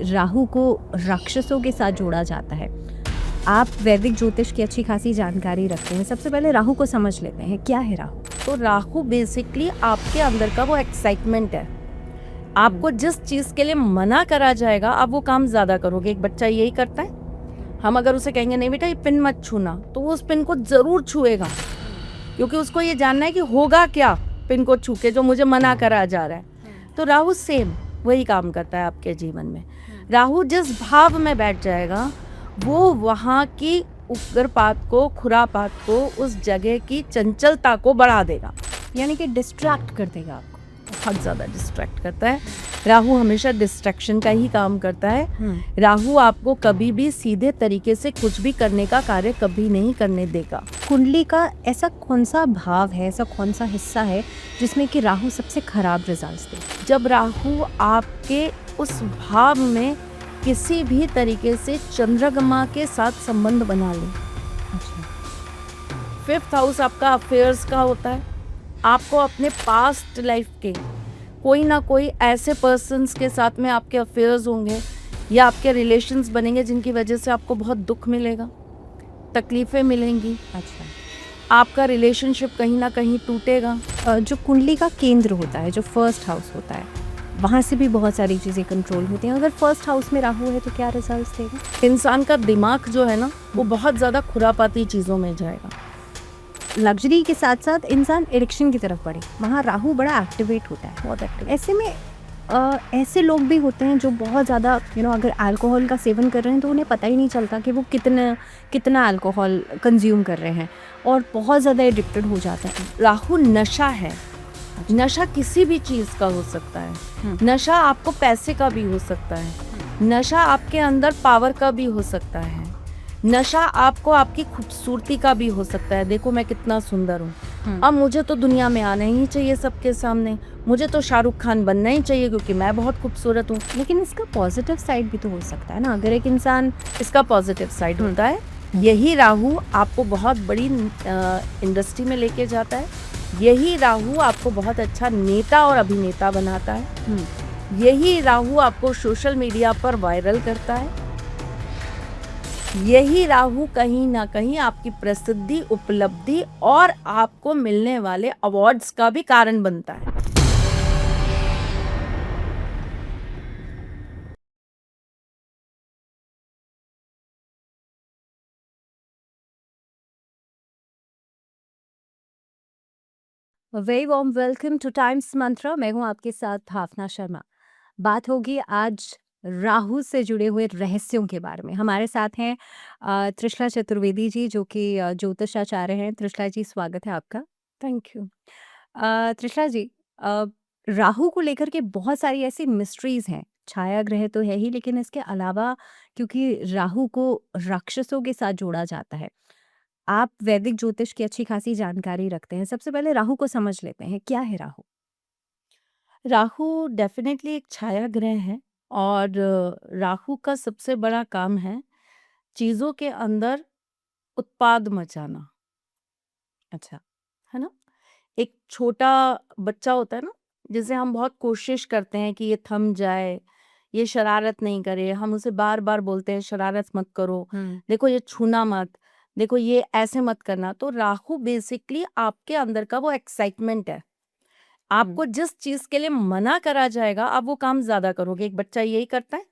राहु को राक्षसों के साथ जोड़ा जाता है। आप वैदिक ज्योतिष की अच्छी खासी जानकारी रखते हैं। सबसे पहले राहु को समझ लेते हैं, क्या है राहु? तो राहु बेसिकली आपके अंदर का वो एक्साइटमेंट है। आपको जिस चीज के लिए मना करा जाएगा आप वो काम ज्यादा करोगे। एक बच्चा यही करता है, हम अगर उसे कहेंगे नहीं बेटा ये पिन मत छूना, तो वो उस पिन को जरूर छुएगा, क्योंकि उसको ये जानना है कि होगा क्या पिन को छू के जो मुझे मना करा जा रहा है। तो राहु सेम वही काम करता है आपके जीवन में। राहु जिस भाव में बैठ जाएगा वो वहाँ की उग्रपात को, खुरापात को, उस जगह की चंचलता को बढ़ा देगा, यानी कि डिस्ट्रैक्ट कर देगा आपको। बहुत ज़्यादा डिस्ट्रैक्ट करता है। राहु हमेशा डिस्ट्रैक्शन का ही काम करता है। राहु आपको कभी भी सीधे तरीके से कुछ भी करने का कार्य कभी नहीं करने देगा। कुंडली का ऐसा कौन सा भाव है, ऐसा कौन सा हिस्सा है जिसमें कि राहु सबसे खराब रिजल्ट्स दे? जब राहु आपके उस भाव में किसी भी तरीके से चंद्रमा के साथ संबंध बना ले। फिफ्थ हाउस आपका अफेयर्स का होता है। आपको अपने पास्ट लाइफ के कोई ना कोई ऐसे पर्सन्स के साथ में आपके अफेयर्स होंगे या आपके रिलेशंस बनेंगे जिनकी वजह से आपको बहुत दुख मिलेगा, तकलीफ़ें मिलेंगी। अच्छा, आपका रिलेशनशिप कहीं ना कहीं टूटेगा। जो कुंडली का केंद्र होता है, जो फर्स्ट हाउस होता है, वहाँ से भी बहुत सारी चीज़ें कंट्रोल होती हैं। अगर फर्स्ट हाउस में राहु है तो क्या रिजल्ट्स देगा? इंसान का दिमाग जो है ना वो बहुत ज़्यादा खुरापाती चीज़ों में जाएगा। लग्जरी के साथ साथ इंसान एडिक्शन की तरफ बढ़े, वहाँ राहु बड़ा एक्टिवेट होता है, बहुत एक्टिव। ऐसे में ऐसे लोग भी होते हैं जो बहुत ज़्यादा अगर अल्कोहल का सेवन कर रहे हैं तो उन्हें पता ही नहीं चलता कि वो कितना अल्कोहल कंज्यूम कर रहे हैं और बहुत ज़्यादा एडिक्टेड हो जाते हैं। राहु नशा है। नशा किसी भी चीज़ का हो सकता है। नशा आपको पैसे का भी हो सकता है। नशा आपके अंदर पावर का भी हो सकता है। नशा आपको आपकी खूबसूरती का भी हो सकता है। देखो मैं कितना सुंदर हूँ, अब मुझे तो दुनिया में आना ही चाहिए सबके सामने, मुझे तो शाहरुख खान बनना ही चाहिए क्योंकि मैं बहुत खूबसूरत हूँ। लेकिन इसका पॉजिटिव साइड भी तो हो सकता है ना। अगर एक इंसान, इसका पॉजिटिव साइड होता है, यही राहु आपको बहुत बड़ी इंडस्ट्री में लेके जाता है। यही राहु आपको बहुत अच्छा नेता और अभिनेता बनाता है। यही राहु आपको सोशल मीडिया पर वायरल करता है। यही राहु कहीं ना कहीं आपकी प्रसिद्धि, उपलब्धि और आपको मिलने वाले अवार्ड्स का भी कारण बनता है। Very warm welcome to Times Mantra. मैं हूँ आपके साथ भावना शर्मा। बात होगी आज राहु से जुड़े हुए रहस्यों के बारे में। हमारे साथ हैं त्रिशला चतुर्वेदी जी, जो कि ज्योतिषाचार्य हैं। त्रिशला जी, स्वागत है आपका। Thank you. त्रिशला जी, राहु को लेकर के बहुत सारी ऐसी मिस्ट्रीज हैं। छाया ग्रह तो है ही, लेकिन इसके अलावा क्योंकि राहु को राक्षसों के साथ जोड़ा जाता है, आप वैदिक ज्योतिष की अच्छी खासी जानकारी रखते हैं। सबसे पहले राहु को समझ लेते हैं, क्या है राहु? राहु डेफिनेटली एक छाया ग्रह है और राहु का सबसे बड़ा काम है चीज़ों के अंदर उत्पाद मचाना। अच्छा। है ना? एक छोटा बच्चा होता है ना, जिसे हम बहुत कोशिश करते हैं कि ये थम जाए, ये शरारत नहीं करे, हम उसे बार बार बोलते हैं शरारत मत करो, देखो ये छूना मत, देखो ये ऐसे मत करना। तो राहु बेसिकली आपके अंदर का वो एक्साइटमेंट है। आपको जिस चीज के लिए मना करा जाएगा आप वो काम ज्यादा करोगे। एक बच्चा यही करता है,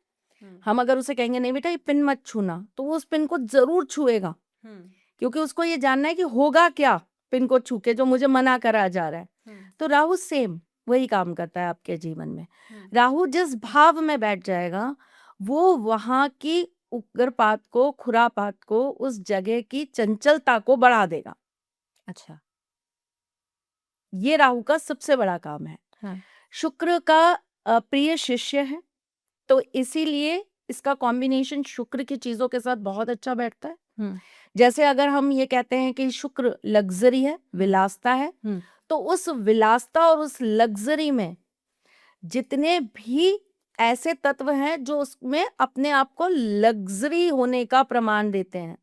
हम अगर उसे कहेंगे नहीं बेटा ये पिन मत छूना, तो वो उस पिन को जरूर छुएगा, क्योंकि उसको ये जानना है कि होगा क्या पिन को छू के जो मुझे मना करा जा रहा है। तो राहु सेम वही काम करता है आपके जीवन में। राहु जिस भाव में बैठ जाएगा वो वहां की उग्रपात को, खुरापात को, उस जगह की चंचलता को बढ़ा देगा। अच्छा। ये राहु का सबसे बड़ा काम है। हाँ। शुक्र का प्रिय शिष्य है, तो इसीलिए इसका कॉम्बिनेशन शुक्र की चीजों के साथ बहुत अच्छा बैठता है। जैसे अगर हम ये कहते हैं कि शुक्र लग्जरी है, विलासता है, तो उस विलासता और उस लग्जरी में जितने भी ऐसे तत्व हैं जो उसमें अपने आप को लग्जरी होने का प्रमाण देते हैं।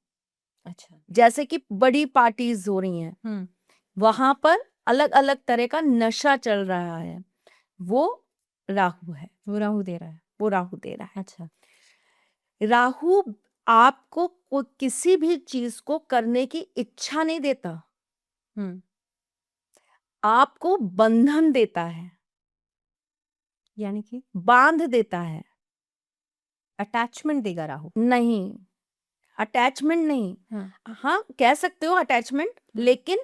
अच्छा। जैसे कि बड़ी पार्टीज हो रही हैं, वहां पर अलग अलग तरह का नशा चल रहा है, वो राहु है। वो राहु दे रहा है। वो राहु दे रहा है। अच्छा। राहु आपको किसी भी चीज को करने की इच्छा नहीं देता, हम्म। आपको बंधन देता है, यानी कि बांध देता है। अटैचमेंट देगा राहु। नहीं, अटैचमेंट नहीं। हाँ। हाँ, कह सकते हो अटैचमेंट, हम्म। लेकिन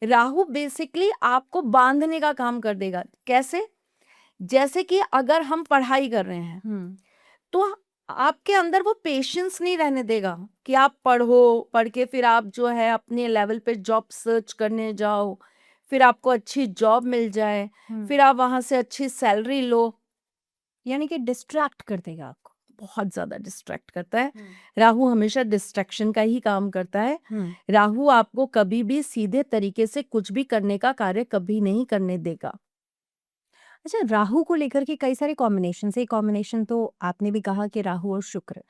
राहु बेसिकली आपको बांधने का काम कर देगा। कैसे? जैसे कि अगर हम पढ़ाई कर रहे हैं हम्म। तो आपके अंदर वो पेशेंस नहीं रहने देगा कि आप पढ़ो, पढ़ के फिर आप जो है अपने लेवल पे जॉब सर्च करने जाओ, फिर आपको अच्छी जॉब मिल जाए, फिर आप वहां से अच्छी सैलरी लो। यानी कि डिस्ट्रैक्ट कर देगा आपको। बहुत ज्यादा डिस्ट्रैक्ट करता है। राहु हमेशा डिस्ट्रैक्शन का ही काम करता है। हम्म। राहु आपको कभी भी सीधे तरीके से कुछ भी करने का कार्य कभी नहीं करने देगा। अच्छा, राहु को लेकर के कई सारे कॉम्बिनेशन है। कॉम्बिनेशन तो आपने भी कहा कि राहु और शुक्र।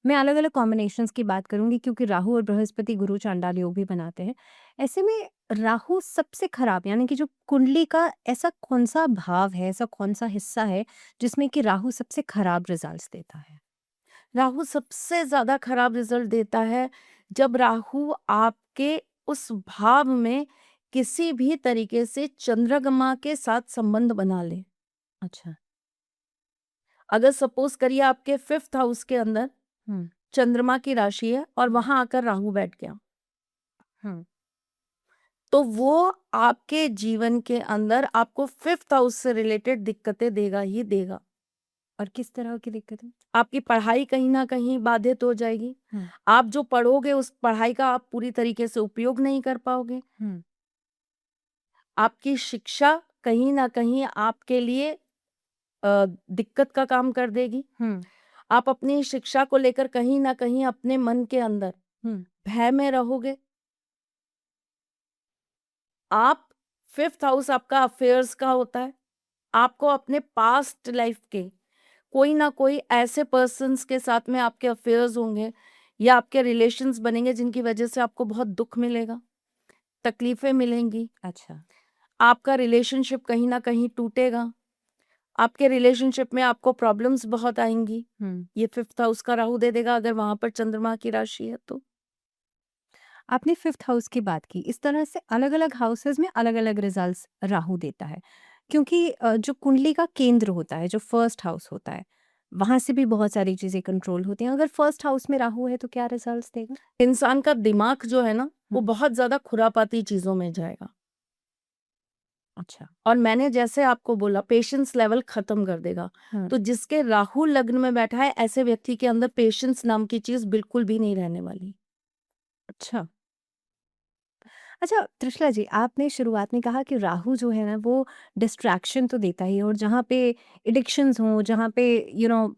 मैं अलग अलग कॉम्बिनेशंस की बात करूंगी क्योंकि राहु और बृहस्पति गुरु चांडाल योग भी बनाते हैं। ऐसे में राहु सबसे खराब, यानी कि जो कुंडली का ऐसा कौन सा भाव है, ऐसा कौन सा हिस्सा है जिसमें कि राहु सबसे खराब रिजल्ट्स देता है? राहु सबसे ज्यादा खराब रिजल्ट देता है जब राहु आपके उस भाव में किसी भी तरीके से चंद्रमा के साथ संबंध बना ले। अच्छा। अगर सपोज करिए आपके 5th हाउस के अंदर हम्म। चंद्रमा की राशि है और वहां आकर राहु बैठ गया, हम्म। तो वो आपके जीवन के अंदर आपको 5th हाउस से रिलेटेड दिक्कतें देगा ही देगा। और किस तरह की दिक्कत है? आपकी पढ़ाई कहीं ना कहीं बाधित हो जाएगी। हम्म। आप जो पढ़ोगे उस पढ़ाई का आप पूरी तरीके से उपयोग नहीं कर पाओगे। हम्म। आपकी शिक्षा कहीं ना कहीं आपके लिए दिक्कत का काम कर देगी। हम्म। आप अपनी शिक्षा को लेकर कहीं ना कहीं अपने मन के अंदर हम्म। भय में रहोगे। आप 5th हाउस आपका अफेयर्स का होता है। आपको अपने पास्ट लाइफ के कोई ना कोई ऐसे पर्सन्स के साथ में आपके अफेयर्स होंगे या आपके रिलेशंस बनेंगे जिनकी वजह से आपको बहुत दुख मिलेगा, तकलीफें मिलेंगी। अच्छा। आपका रिलेशनशिप कहीं ना कहीं टूटेगा। आपके रिलेशनशिप में आपको प्रॉब्लम्स बहुत आएंगी। हम्म। ये 5th हाउस का राहु दे देगा अगर वहां पर चंद्रमा की राशि है तो। आपने फिफ्थ हाउस की बात की। इस तरह से अलग अलग हाउसेस में अलग अलग रिजल्ट्स राहु देता है, क्योंकि जो कुंडली का केंद्र होता है, जो फर्स्ट हाउस होता है, वहां से भी बहुत सारी चीजें कंट्रोल होती हैं। अगर फर्स्ट हाउस में राहु है तो क्या रिजल्ट्स देगा? इंसान का दिमाग जो है ना वो हम्म। बहुत ज्यादा खुरापाती चीजों में जाएगा। अच्छा। और मैंने जैसे आपको बोला पेशेंस लेवल खत्म कर देगा। हम्म। तो जिसके राहु लग्न में बैठा है ऐसे व्यक्ति के अंदर पेशेंस नाम की चीज बिल्कुल भी नहीं रहने वाली। अच्छा। अच्छा त्रिशला जी, आपने शुरुआत में कहा कि राहु जो है ना वो डिस्ट्रैक्शन तो देता ही है, और जहाँ पे एडिक्शंस हों, जहाँ पे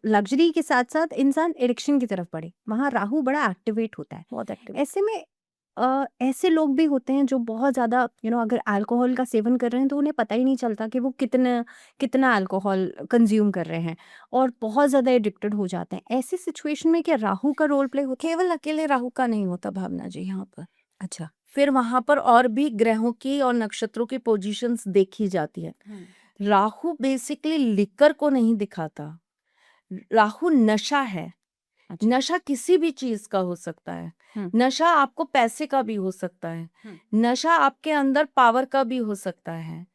लग्जरी के साथ साथ इंसान एडिक्शन की तरफ बढ़े, वहाँ राहु बड़ा एक्टिवेट होता है। बहुत एक्टिव। ऐसे में ऐसे लोग भी होते हैं जो बहुत ज़्यादा अगर अल्कोहल का सेवन कर रहे हैं तो उन्हें पता ही नहीं चलता कि वो कितना कितना अल्कोहल कंज्यूम कर रहे हैं, और बहुत ज़्यादा एडिक्टेड हो जाते हैं। ऐसी सिचुएशन में क्या राहु का रोल प्ले होता है? केवल अकेले राहु का नहीं होता भावना जी यहाँ पर। अच्छा। फिर वहां पर और भी ग्रहों की और नक्षत्रों की पोजीशंस देखी जाती है। राहु बेसिकली लिकर को नहीं दिखाता। राहु नशा है। अच्छा। नशा किसी भी चीज का हो सकता है। हम्म। नशा आपको पैसे का भी हो सकता है। हम्म। नशा आपके अंदर पावर का भी हो सकता है।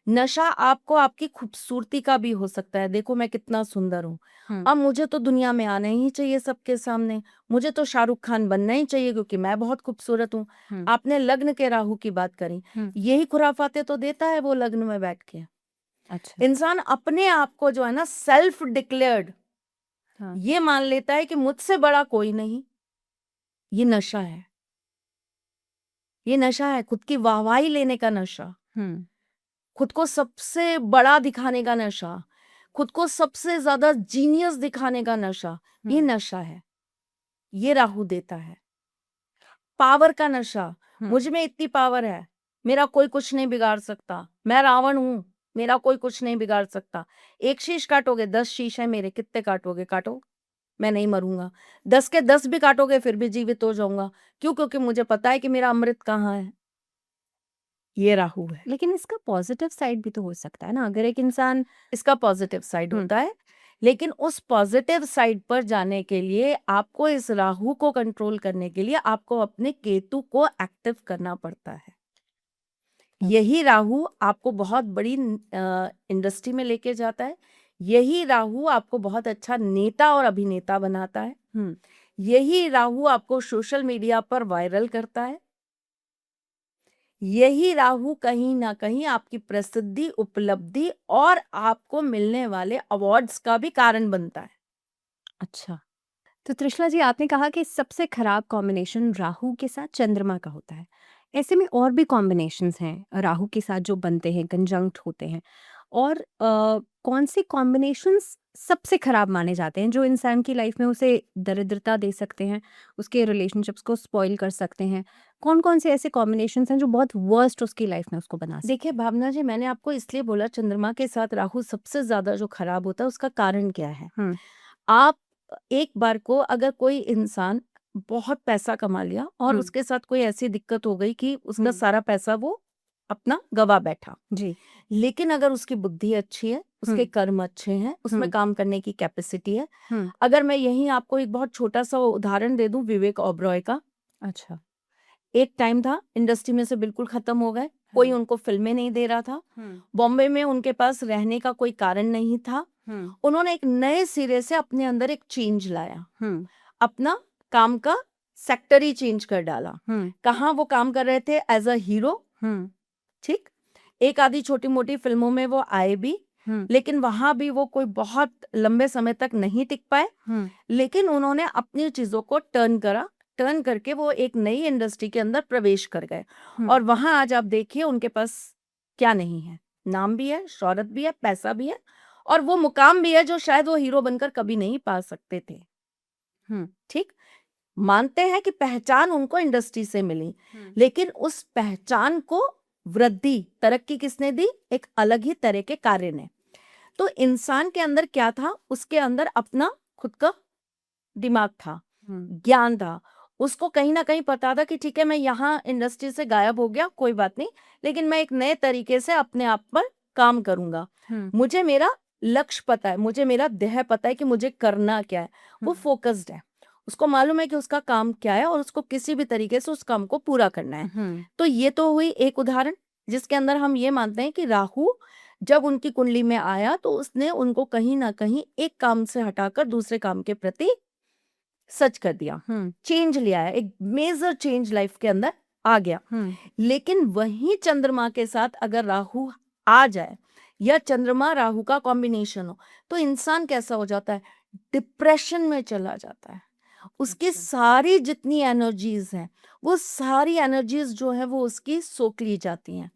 नशा आपको आपकी खूबसूरती का भी हो सकता है। देखो मैं कितना सुंदर हूँ, हम्म। अब मुझे तो दुनिया में आना ही चाहिए सबके सामने। मुझे तो शाहरुख खान बनना ही चाहिए क्योंकि मैं बहुत खूबसूरत हूँ। हम्म। आपने लग्न के राहु की बात करी, हम्म। यही खुराफाते तो देता है वो लग्न में बैठ के। अच्छा। इंसान अपने आप को जो है ना सेल्फ डिक्लेयर्ड हाँ। ये मान लेता है कि मुझसे बड़ा कोई नहीं। ये नशा है। ये नशा है खुद की वाहवाही लेने का नशा, हम्म। खुद को सबसे बड़ा दिखाने का नशा, खुद को सबसे ज्यादा जीनियस दिखाने का नशा। ये नशा है, ये राहु देता है। पावर का नशा, मुझ में इतनी पावर है, मेरा कोई कुछ नहीं बिगाड़ सकता, मैं रावण हूं, मेरा कोई कुछ नहीं बिगाड़ सकता। एक शीश काटोगे 10 शीश है मेरे, कितने काटोगे काटो, मैं नहीं मरूंगा। 10 के 10 भी काटोगे फिर भी जीवित हो जाऊंगा। क्यों? क्योंकि मुझे पता है कि मेरा अमृत कहाँ है। ये राहु है। लेकिन इसका पॉजिटिव साइड भी तो हो सकता है ना, अगर एक इंसान। इसका पॉजिटिव साइड हम्म। होता है। लेकिन उस पॉजिटिव साइड पर जाने के लिए आपको इस राहु को कंट्रोल करने के लिए आपको अपने केतु को एक्टिव करना पड़ता है। यही राहु आपको बहुत बड़ी इंडस्ट्री में लेके जाता है। यही राहु आपको बहुत अच्छा नेता और अभिनेता बनाता है। यही राहु आपको सोशल मीडिया पर वायरल करता है। यही राहु कहीं ना कहीं आपकी प्रसिद्धि, उपलब्धि और आपको मिलने वाले अवार्ड्स का भी कारण बनता है। अच्छा, तो त्रिशला जी, आपने कहा कि सबसे खराब कॉम्बिनेशन राहु के साथ चंद्रमा का होता है। ऐसे में और भी कॉम्बिनेशंस हैं राहु के साथ जो बनते हैं, कंजंक्ट होते हैं, और कौन से कॉम्बिनेशंस सबसे खराब माने जाते हैं जो इंसान की लाइफ में उसे दरिद्रता दे सकते हैं, उसके रिलेशनशिप्स को स्पॉइल कर सकते हैं? कौन कौन से ऐसे कॉम्बिनेशंस हैं जो बहुत वर्स्ट उसकी लाइफ में उसको बना सकते देखिए भावना जी, मैंने आपको इसलिए बोला चंद्रमा के साथ राहु सबसे ज्यादा जो खराब होता है, उसका कारण क्या है? हैं? आप एक बार को अगर कोई इंसान बहुत पैसा कमा लिया और उसके साथ कोई ऐसी दिक्कत हो गई कि उसका सारा पैसा वो अपना गवा बैठा, जी। लेकिन अगर उसकी बुद्धि अच्छी है, उसके कर्म अच्छे हैं, उसमें काम करने की कैपेसिटी है। अगर मैं यही आपको एक बहुत छोटा सा उदाहरण दे दूं विवेक ओबरॉय का। अच्छा। एक टाइम था, इंडस्ट्री में से बिल्कुल खत्म हो गए, कोई उनको फिल्में नहीं दे रहा था, बॉम्बे में उनके पास रहने का कोई कारण नहीं था। उन्होंने एक नए सिरे से अपने अंदर एक चेंज लाया, अपना काम का सेक्टर ही चेंज कर डाला। कहाँ वो काम कर रहे थे एज अ हीरो, ठीक, एक आधी छोटी मोटी फिल्मों में वो आए भी, लेकिन वहां भी वो कोई बहुत लंबे समय तक नहीं टिक पाए। लेकिन उन्होंने अपनी चीजों को टर्न करके वो एक नई इंडस्ट्री के अंदर प्रवेश कर गए। और वहां आज आप देखिए उनके पास क्या नहीं है, नाम भी है, शोहरत भी है, पैसा भी है, और वो मुकाम भी है जो शायद वो हीरो बनकर कभी नहीं पा सकते थे। ठीक, मानते हैं कि पहचान उनको इंडस्ट्री से मिली, लेकिन उस पहचान को वृद्धि, तरक्की किसने दी? एक अलग ही तरह के कार्य ने। तो इंसान के अंदर क्या था? उसके अंदर अपना खुद का दिमाग था, ज्ञान था, उसको कहीं ना कहीं पता था कि ठीक है, मैं यहाँ इंडस्ट्री से गायब हो गया, कोई बात नहीं, लेकिन मैं एक नए तरीके से अपने आप पर काम करूंगा। मुझे मेरा लक्ष्य पता है, मुझे मेरा ध्येय पता है कि मुझे करना क्या है। वो फोकस्ड है, उसको मालूम है कि उसका काम क्या है और उसको किसी भी तरीके से उस काम को पूरा करना है। तो ये तो हुई एक उदाहरण जिसके अंदर हम ये मानते हैं कि राहु जब उनकी कुंडली में आया तो उसने उनको कहीं ना कहीं एक काम से हटाकर दूसरे काम के प्रति सच कर दिया, चेंज लिया है, एक मेजर चेंज लाइफ के अंदर आ गया। लेकिन वही चंद्रमा के साथ अगर राहु आ जाए या चंद्रमा राहु का कॉम्बिनेशन हो तो इंसान कैसा हो जाता है? डिप्रेशन में चला जाता है। उसकी सारी जितनी एनर्जीज हैं, वो सारी एनर्जीज जो है वो उसकी सोख ली जाती हैं।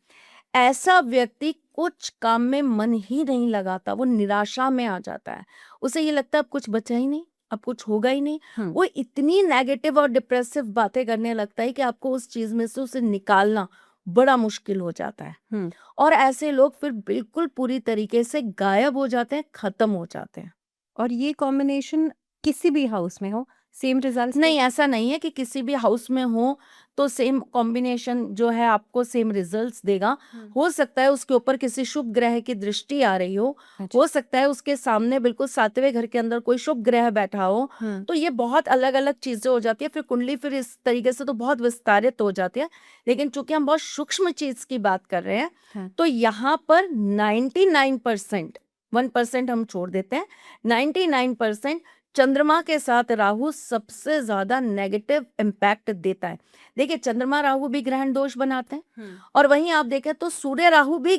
ऐसा व्यक्ति कुछ काम में मन ही नहीं लगाता, वो निराशा में आ जाता है, उसे ये लगता है अब कुछ बचा ही नहीं, अब कुछ होगा ही नहीं। वो इतनी नेगेटिव और डिप्रेसिव बातें करने लगता है कि आपको उस चीज में से उसे निकालना बड़ा मुश्किल हो जाता है। और ऐसे लोग फिर बिल्कुल पूरी तरीके से गायब हो जाते हैं, खत्म हो जाते हैं। और ये कॉम्बिनेशन किसी भी हाउस में हो, सेम रिजल्ट नहीं, ऐसा नहीं है कि किसी भी हाउस में हो तो सेम कॉम्बिनेशन जो है आपको सेम रिजल्ट्स देगा। हो सकता है उसके ऊपर किसी शुभ ग्रह की दृष्टि आ रही हो सकता है उसके सामने बिल्कुल सातवें घर के अंदर कोई शुभ ग्रह बैठा हो। तो ये बहुत अलग अलग चीजें हो जाती है, फिर कुंडली फिर इस तरीके से तो बहुत विस्तारित हो जाती है। लेकिन चूंकि हम बहुत सूक्ष्म चीज की बात कर रहे हैं तो यहाँ पर 99%, 1% हम छोड़ देते हैं, 99% चंद्रमा के साथ राहु सबसे ज्यादा नेगेटिव इम्पैक्ट देता है। देखिए, चंद्रमा राहु भी ग्रहण दोष बनाते हैं और वहीं आप देखें तो सूर्य राहु भी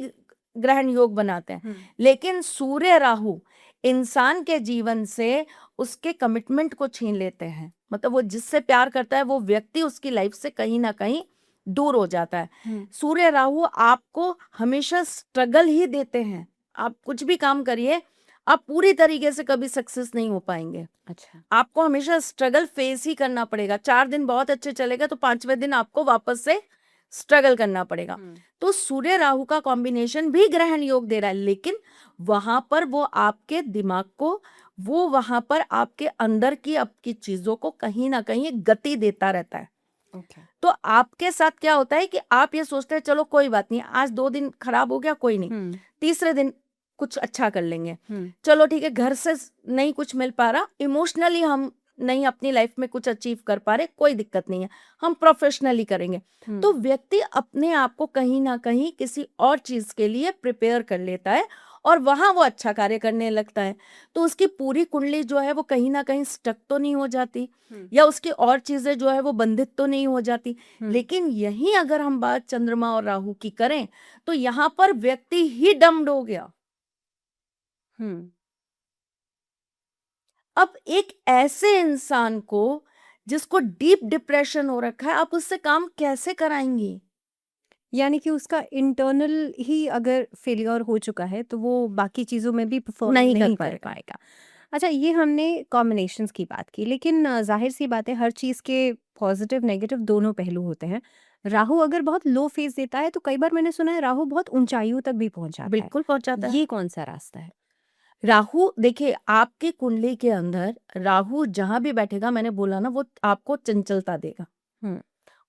ग्रहण योग बनाते हैं। लेकिन सूर्य राहु इंसान के जीवन से उसके कमिटमेंट को छीन लेते हैं, मतलब वो जिससे प्यार करता है वो व्यक्ति उसकी लाइफ से कहीं ना कहीं दूर हो जाता है। सूर्य राहु आपको हमेशा स्ट्रगल ही देते हैं, आप कुछ भी काम करिए आप पूरी तरीके से कभी सक्सेस नहीं हो पाएंगे। अच्छा, आपको हमेशा स्ट्रगल फेस ही करना पड़ेगा। 4 दिन बहुत अच्छे चलेगा तो 5वें दिन आपको वापस से स्ट्रगल करना पड़ेगा। तो सूर्य राहु का कॉम्बिनेशन भी ग्रहण योग दे रहा है, लेकिन वहां पर वो आपके दिमाग को, वो वहां पर आपके अंदर की आपकी चीजों को कहीं ना कहीं गति देता रहता है। तो आपके साथ क्या होता है कि आप ये सोचते हैं चलो कोई बात नहीं, आज 2 दिन खराब हो गया, कोई नहीं, तीसरे दिन कुछ अच्छा कर लेंगे। हम्म चलो ठीक है, घर से नहीं कुछ मिल पा रहा, इमोशनली हम नहीं अपनी लाइफ में कुछ अचीव कर पा रहे, कोई दिक्कत नहीं है, हम प्रोफेशनली करेंगे। तो व्यक्ति अपने आप को कहीं ना कहीं किसी और चीज के लिए प्रिपेयर कर लेता है और वहां वो अच्छा कार्य करने लगता है। तो उसकी पूरी कुंडली जो है वो कहीं ना कहीं स्टक तो नहीं हो जाती, या उसकी और चीजें जो है वो बंधित तो नहीं हो जाती। लेकिन यही अगर हम बात चंद्रमा और राहु की करें तो यहाँ पर व्यक्ति ही डम्ड हो गया। हम्म अब एक ऐसे इंसान को जिसको डीप डिप्रेशन हो रखा है, आप उससे काम कैसे कराएंगी? यानी कि उसका इंटरनल ही अगर फेलियर हो चुका है तो वो बाकी चीज़ों में भी परफॉर्म नहीं कर नहीं कर पाएगा। पाएगा। अच्छा, ये हमने कॉम्बिनेशंस की बात की, लेकिन ज़ाहिर सी बात है हर चीज़ के पॉजिटिव नेगेटिव दोनों पहलू होते हैं। राहु अगर बहुत लो फेज़ देता है तो कई बार मैंने सुना है राहु बहुत ऊंचाइयों तक भी पहुंच जाता है। बिल्कुल पहुंचाता है। ये कौन सा रास्ता है? राहु देखिए, आपकी कुंडली के अंदर राहु जहां भी बैठेगा, मैंने बोला ना, वो आपको चंचलता देगा, हम्म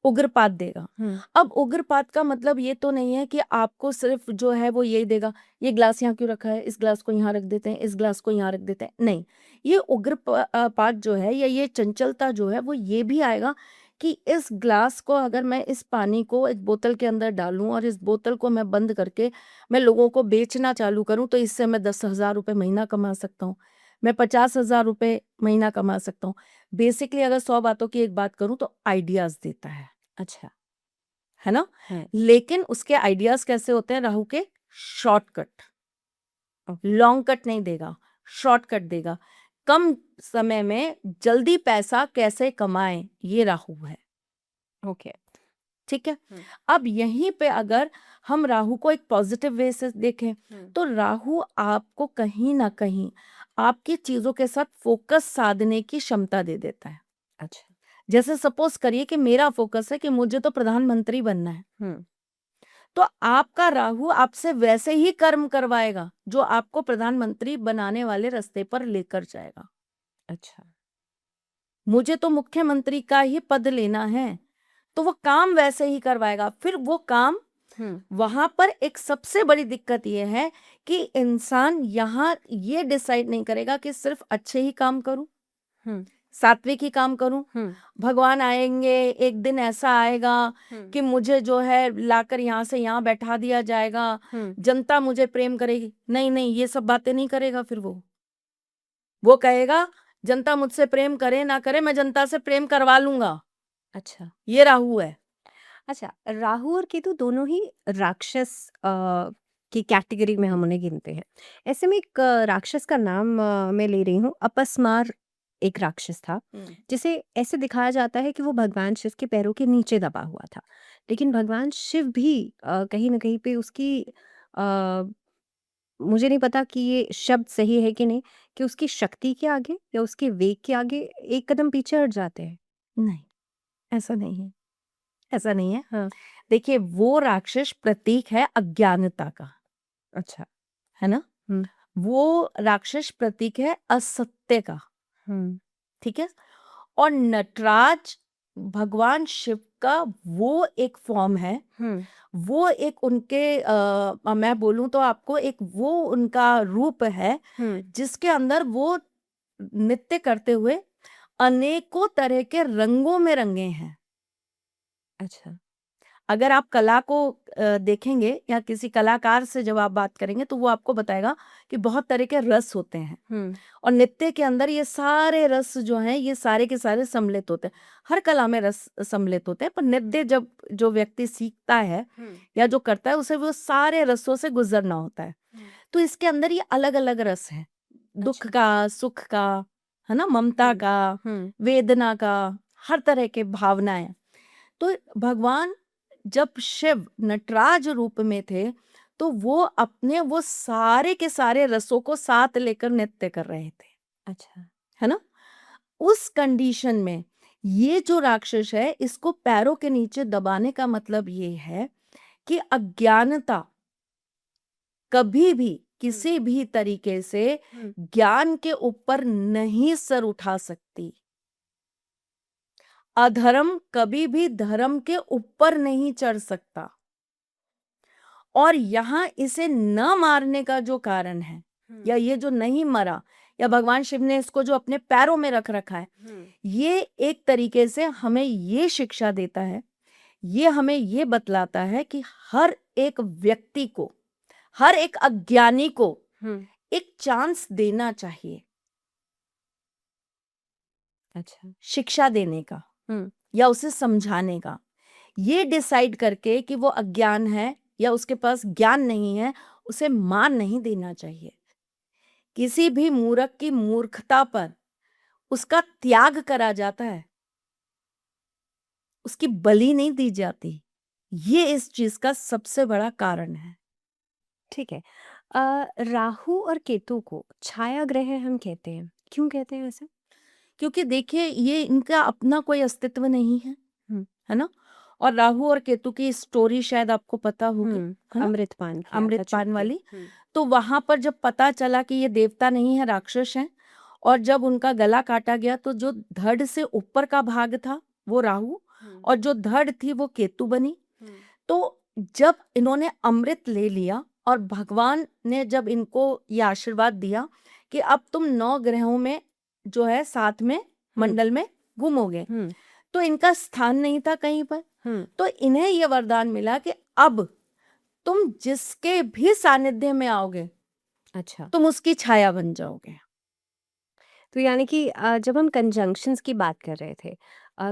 उग्रपात देगा। हम्म अब उग्रपात का मतलब ये तो नहीं है कि आपको सिर्फ जो है वो यही देगा, ये ग्लास यहाँ क्यों रखा है, इस ग्लास को यहाँ रख देते हैं, इस ग्लास को यहाँ रख देते हैं, नहीं। ये पात जो है, या ये चंचलता जो है, वो ये भी आएगा कि इस ग्लास को अगर मैं इस पानी को एक बोतल के अंदर डालूं और इस बोतल को मैं बंद करके मैं लोगों को बेचना चालू करूं, तो इससे मैं 10,000 रुपये महीना कमा सकता हूँ, मैं 50,000 रुपये महीना कमा सकता हूँ। बेसिकली अगर 100 बातों की एक बात करूं तो आइडियाज देता अच्छा। है ना। है। लेकिन उसके आइडियाज कैसे होते हैं राहु के? Shortcut, okay. लॉन्ग कट नहीं देगा, शॉर्टकट देगा। कम समय में जल्दी पैसा कैसे कमाएं, ये राहु है। ओके। ठीक है। अब यहीं पे अगर हम राहु को एक पॉजिटिव वे से देखें तो राहु आपको कहीं ना कहीं आपकी चीजों के साथ फोकस साधने की क्षमता दे देता है। अच्छा। जैसे सपोज करिए कि मेरा फोकस है कि मुझे तो प्रधानमंत्री बनना है, हम्म तो आपका राहु आपसे वैसे ही कर्म करवाएगा जो आपको प्रधानमंत्री बनाने वाले रास्ते पर लेकर जाएगा। अच्छा। मुझे तो मुख्यमंत्री का ही पद लेना है, तो वो काम वैसे ही करवाएगा। फिर वो काम वहां पर एक सबसे बड़ी दिक्कत ये है कि इंसान यहाँ ये डिसाइड नहीं करेगा कि सिर्फ अच्छे ही काम करूं, हम्म सात्विक ही काम करूं। भगवान आएंगे, एक दिन ऐसा आएगा कि मुझे जो है लाकर यहाँ से यहाँ बैठा दिया जाएगा, जनता मुझे प्रेम करेगी। नहीं नहीं, ये सब बातें नहीं करेगा। फिर वो कहेगा जनता मुझसे प्रेम करे ना करे, मैं जनता से प्रेम करवा लूंगा। अच्छा। ये राहु है। अच्छा, राहु और केतु दोनों ही राक्षस की कैटेगरी में हम उन्हें गिनते हैं। ऐसे में एक राक्षस का नाम मैं ले रही हूँ, अपस्मार। एक राक्षस था जिसे ऐसे दिखाया जाता है कि वो भगवान शिव के पैरों के नीचे दबा हुआ था। लेकिन भगवान शिव भी कहीं ना कहीं पे उसकी अ, मुझे नहीं पता कि ये शब्द सही है कि नहीं, कि उसकी शक्ति के आगे या उसके वेग के आगे एक कदम पीछे हट जाते हैं। नहीं, ऐसा नहीं है, ऐसा नहीं है। हाँ। देखिए, वो राक्षस प्रतीक है अज्ञानता का, अच्छा। है ना। हम्म वो राक्षस प्रतीक है असत्य का। हम्म ठीक है। और नटराज भगवान शिव का वो एक फॉर्म है, हम्म वो एक उनके मैं बोलूं तो आपको, एक वो उनका रूप है जिसके अंदर वो नृत्य करते हुए अनेकों तरह के रंगों में रंगे हैं। अच्छा। अगर आप कला को देखेंगे या किसी कलाकार से जब आप बात करेंगे तो वो आपको बताएगा कि बहुत तरह के रस होते हैं, और नृत्य के अंदर ये सारे रस जो हैं, ये सारे के सारे सम्मिलित होते हैं। हर कला में रस सम्मिलित होते हैं, पर नृत्य जब जो व्यक्ति सीखता है या जो करता है, उसे वो सारे रसों से गुजरना होता है। तो इसके अंदर ये अलग अलग रस है, दुख अच्छा। का, सुख का, है ना, ममता का, वेदना का, हर तरह के भावनाएं। तो भगवान जब शिव नटराज रूप में थे तो वो अपने वो सारे के सारे रसों को साथ लेकर नृत्य कर रहे थे, अच्छा। है ना। उस कंडीशन में ये जो राक्षस है, इसको पैरों के नीचे दबाने का मतलब ये है कि अज्ञानता कभी भी किसी भी तरीके से ज्ञान के ऊपर नहीं सर उठा सकती। अधर्म कभी भी धर्म के ऊपर नहीं चढ़ सकता। और यहाँ इसे न मारने का जो कारण है, या ये जो नहीं मरा, या भगवान शिव ने इसको जो अपने पैरों में रख रखा है, ये एक तरीके से हमें ये शिक्षा देता है, ये हमें ये बतलाता है कि हर एक व्यक्ति को, हर एक अज्ञानी को एक चांस देना चाहिए अच्छा। शिक्षा देने का या उसे समझाने का। ये डिसाइड करके कि वो अज्ञान है या उसके पास ज्ञान नहीं है, उसे मार नहीं देना चाहिए। किसी भी मूर्ख की मूर्खता पर उसका त्याग करा जाता है, उसकी बलि नहीं दी जाती। ये इस चीज का सबसे बड़ा कारण है। ठीक है। राहु और केतु को छाया ग्रह हम कहते हैं, क्यों कहते हैं ऐसे? क्योंकि देखिए ये इनका अपना कोई अस्तित्व नहीं है, हम्म। है ना। और राहु और केतु की स्टोरी शायद आपको पता होगी, है ना, अमृतपान किया था अमृतपान छुप के। वाली। तो वहां पर जब पता चला कि ये देवता नहीं है, राक्षस हैं, और जब उनका गला काटा गया तो जो धड़ से ऊपर का भाग था वो राहु, और जो धड़ थी वो केतु बनी। तो जब इन्होंने अमृत ले लिया और भगवान ने जब इनको ये आशीर्वाद दिया कि अब तुम 9 ग्रहों में जो है साथ में मंडल में घूमोगे, तो इनका स्थान नहीं था कहीं पर। तो इन्हें ये वरदान मिला कि अब तुम जिसके भी सानिध्य में आओगे, अच्छा। तुम उसकी छाया बन जाओगे। तो यानी कि जब हम कंजंक्शंस की बात कर रहे थे,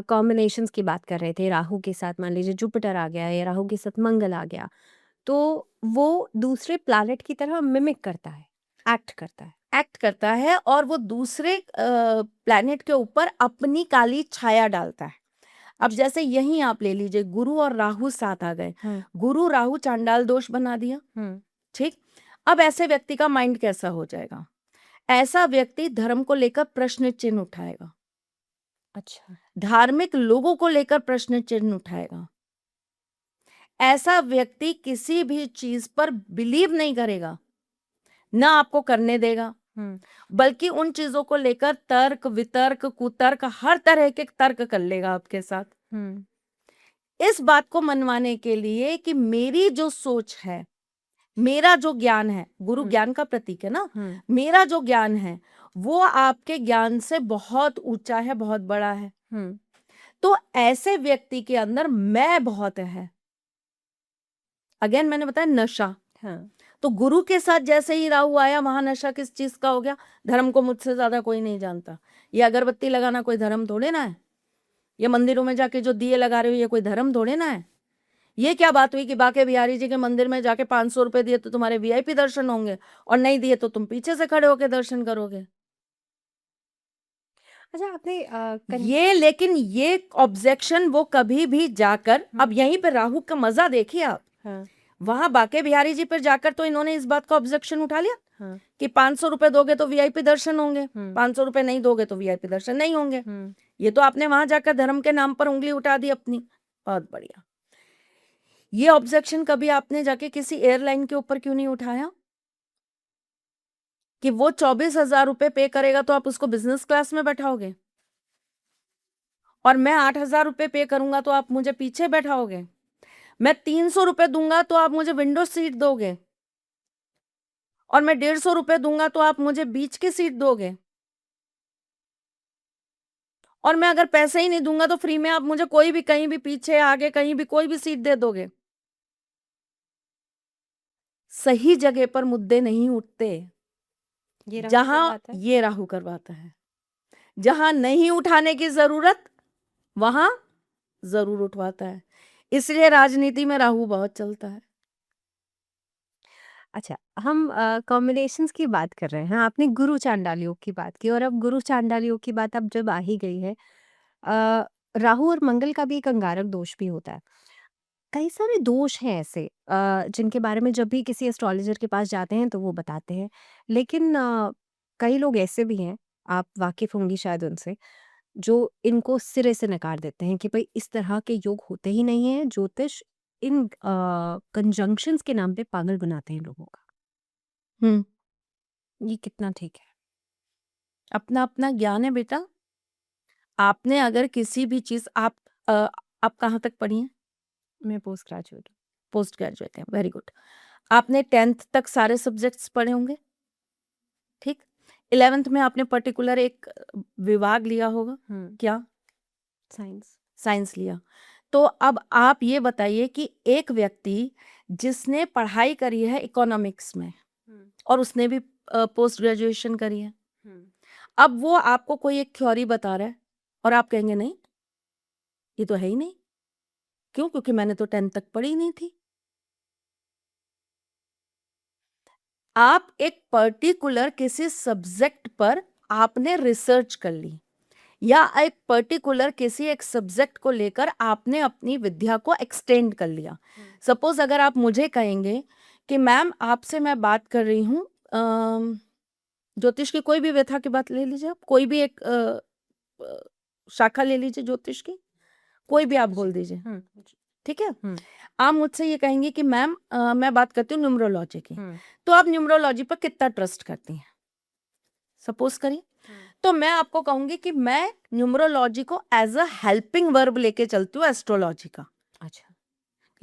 कॉम्बिनेशंस की बात कर रहे थे, राहु के साथ मान लीजिए जुपिटर आ गया या राहु के साथ मंगल आ गया, तो वो दूसरे प्लैनेट की तरह मिमिक करता है, एक्ट करता है। एक्ट करता है और वो दूसरे प्लैनेट के ऊपर अपनी काली छाया डालता है। अब जैसे यहीं आप ले लीजिए, गुरु और राहु साथ आ गए, गुरु राहु चांडाल दोष बना दिया, ठीक। अब ऐसे व्यक्ति का माइंड कैसा हो जाएगा? ऐसा व्यक्ति धर्म को लेकर प्रश्न चिन्ह उठाएगा, अच्छा। धार्मिक लोगों को लेकर प्रश्न चिन्ह उठाएगा। ऐसा व्यक्ति किसी भी चीज पर बिलीव नहीं करेगा, ना आपको करने देगा, बल्कि उन चीजों को लेकर तर्क वितर्क कुतर्क हर तरह के तर्क कर लेगा आपके साथ, इस बात को मनवाने के लिए कि मेरी जो सोच है, मेरा जो ज्ञान है, गुरु ज्ञान का प्रतीक है ना, मेरा जो ज्ञान है वो आपके ज्ञान से बहुत ऊंचा है, बहुत बड़ा है। तो ऐसे व्यक्ति के अंदर मैं बहुत है। अगेन मैंने बताया नशा। तो गुरु के साथ जैसे ही राहु आया, वहां नशा किस चीज का हो गया? धर्म को मुझसे ज्यादा कोई नहीं जानता। ये अगरबत्ती लगाना कोई धर्म थोड़े ना है, ये मंदिरों में जाके जो दिए लगा रहे हो ये कोई धर्म थोड़े ना है। ये क्या बात हुई कि बाके बिहारी जी के मंदिर में जाके 500 रुपए दिए तो तुम्हारे वीआईपी दर्शन होंगे, और नहीं दिए तो तुम पीछे से खड़े होके दर्शन करोगे। अच्छा, आपने ये लेकिन ये ऑब्जेक्शन वो कभी भी जाकर, अब यहीं पे राहु का मजा देखिए आप, वहां बाके बिहारी जी पर जाकर तो इन्होंने इस बात का ऑब्जेक्शन उठा लिया कि 500 रुपए दोगे तो वीआईपी दर्शन होंगे, 500 रुपए नहीं दोगे तो वीआईपी दर्शन नहीं होंगे। ये तो आपने वहां जाकर धर्म के नाम पर उंगली उठा दी अपनी। बहुत बढ़िया। ये ऑब्जेक्शन कभी आपने जाके किसी एयरलाइन के ऊपर क्यों नहीं उठाया कि वो 24,000 रुपए पे करेगा तो आप उसको बिजनेस क्लास में बैठाओगे, और मैं 8,000 रुपए पे करूंगा तो आप मुझे पीछे बैठाओगे, मैं 300 रुपए दूंगा तो आप मुझे विंडो सीट दोगे, और मैं 150 रुपए दूंगा तो आप मुझे बीच की सीट दोगे, और मैं अगर पैसे ही नहीं दूंगा तो फ्री में आप मुझे कोई भी कहीं भी पीछे आगे कहीं भी कोई भी सीट दे दोगे। सही जगह पर मुद्दे नहीं उठते, ये राहु जहां करवाता है। ये राहु करवाता है। जहां नहीं उठाने की जरूरत वहां जरूर उठवाता है। इसलिए राजनीति में राहु बहुत चलता है। अच्छा, हम कॉम्बिनेशंस की बात कर रहे हैं, आपने गुरु चांडाल योग की बात की, और अब गुरु चांडाल योग की बात अब जब आ ही गई है, राहु और मंगल का भी एक अंगारक दोष भी होता है। कई सारे दोष हैं ऐसे, जिनके बारे में जब भी किसी एस्ट्रोलॉजर के पास जाते हैं तो वो बताते हैं, लेकिन कई लोग ऐसे भी हैं, आप वाकिफ होंगी शायद उनसे, जो इनको सिरे से नकार देते हैं कि भाई इस तरह के योग होते ही नहीं हैं, ज्योतिष इन कंजंक्शंस के नाम पे पागल बनाते हैं लोगों का। ये कितना ठीक है? अपना अपना ज्ञान है बेटा। आपने अगर किसी भी चीज आप कहाँ तक पढ़ी है? मैं पोस्ट ग्रेजुएट हूँ। पोस्ट ग्रेजुएट हैं, वेरी गुड। आपने 10th तक सारे सब्जेक्ट्स पढ़े होंगे, ठीक। 11th में आपने पर्टिकुलर एक विभाग लिया होगा, क्या? साइंस। साइंस लिया। तो अब आप ये बताइए कि एक व्यक्ति जिसने पढ़ाई करी है इकोनॉमिक्स में और उसने भी पोस्ट ग्रेजुएशन करी है, अब वो आपको कोई एक थ्योरी बता रहा है और आप कहेंगे नहीं ये तो है ही नहीं। क्यों? क्योंकि मैंने तो 10th तक पढ़ी नहीं थी। आप एक पर्टिकुलर किसी सब्जेक्ट पर आपने रिसर्च कर ली या एक पर्टिकुलर किसी एक सब्जेक्ट को लेकर आपने अपनी विद्या को एक्सटेंड कर लिया। सपोज अगर आप मुझे कहेंगे कि मैम आपसे मैं बात कर रही हूँ ज्योतिष की कोई भी व्यथा की बात ले लीजिए, आप कोई भी एक शाखा ले लीजिए ज्योतिष की, कोई भी आप बोल दीजिए, ठीक है। आप मुझसे ये कहेंगे कि मैम मैं बात करती हूँ न्यूमरोलॉजी की, तो आप न्यूमरोलॉजी पर कितना ट्रस्ट करती हैं, सपोज करिए। तो मैं आपको कहूंगी कि मैं न्यूमरोलॉजी को एज अ हेल्पिंग वर्ब लेके चलती हूँ एस्ट्रोलॉजी का। अच्छा।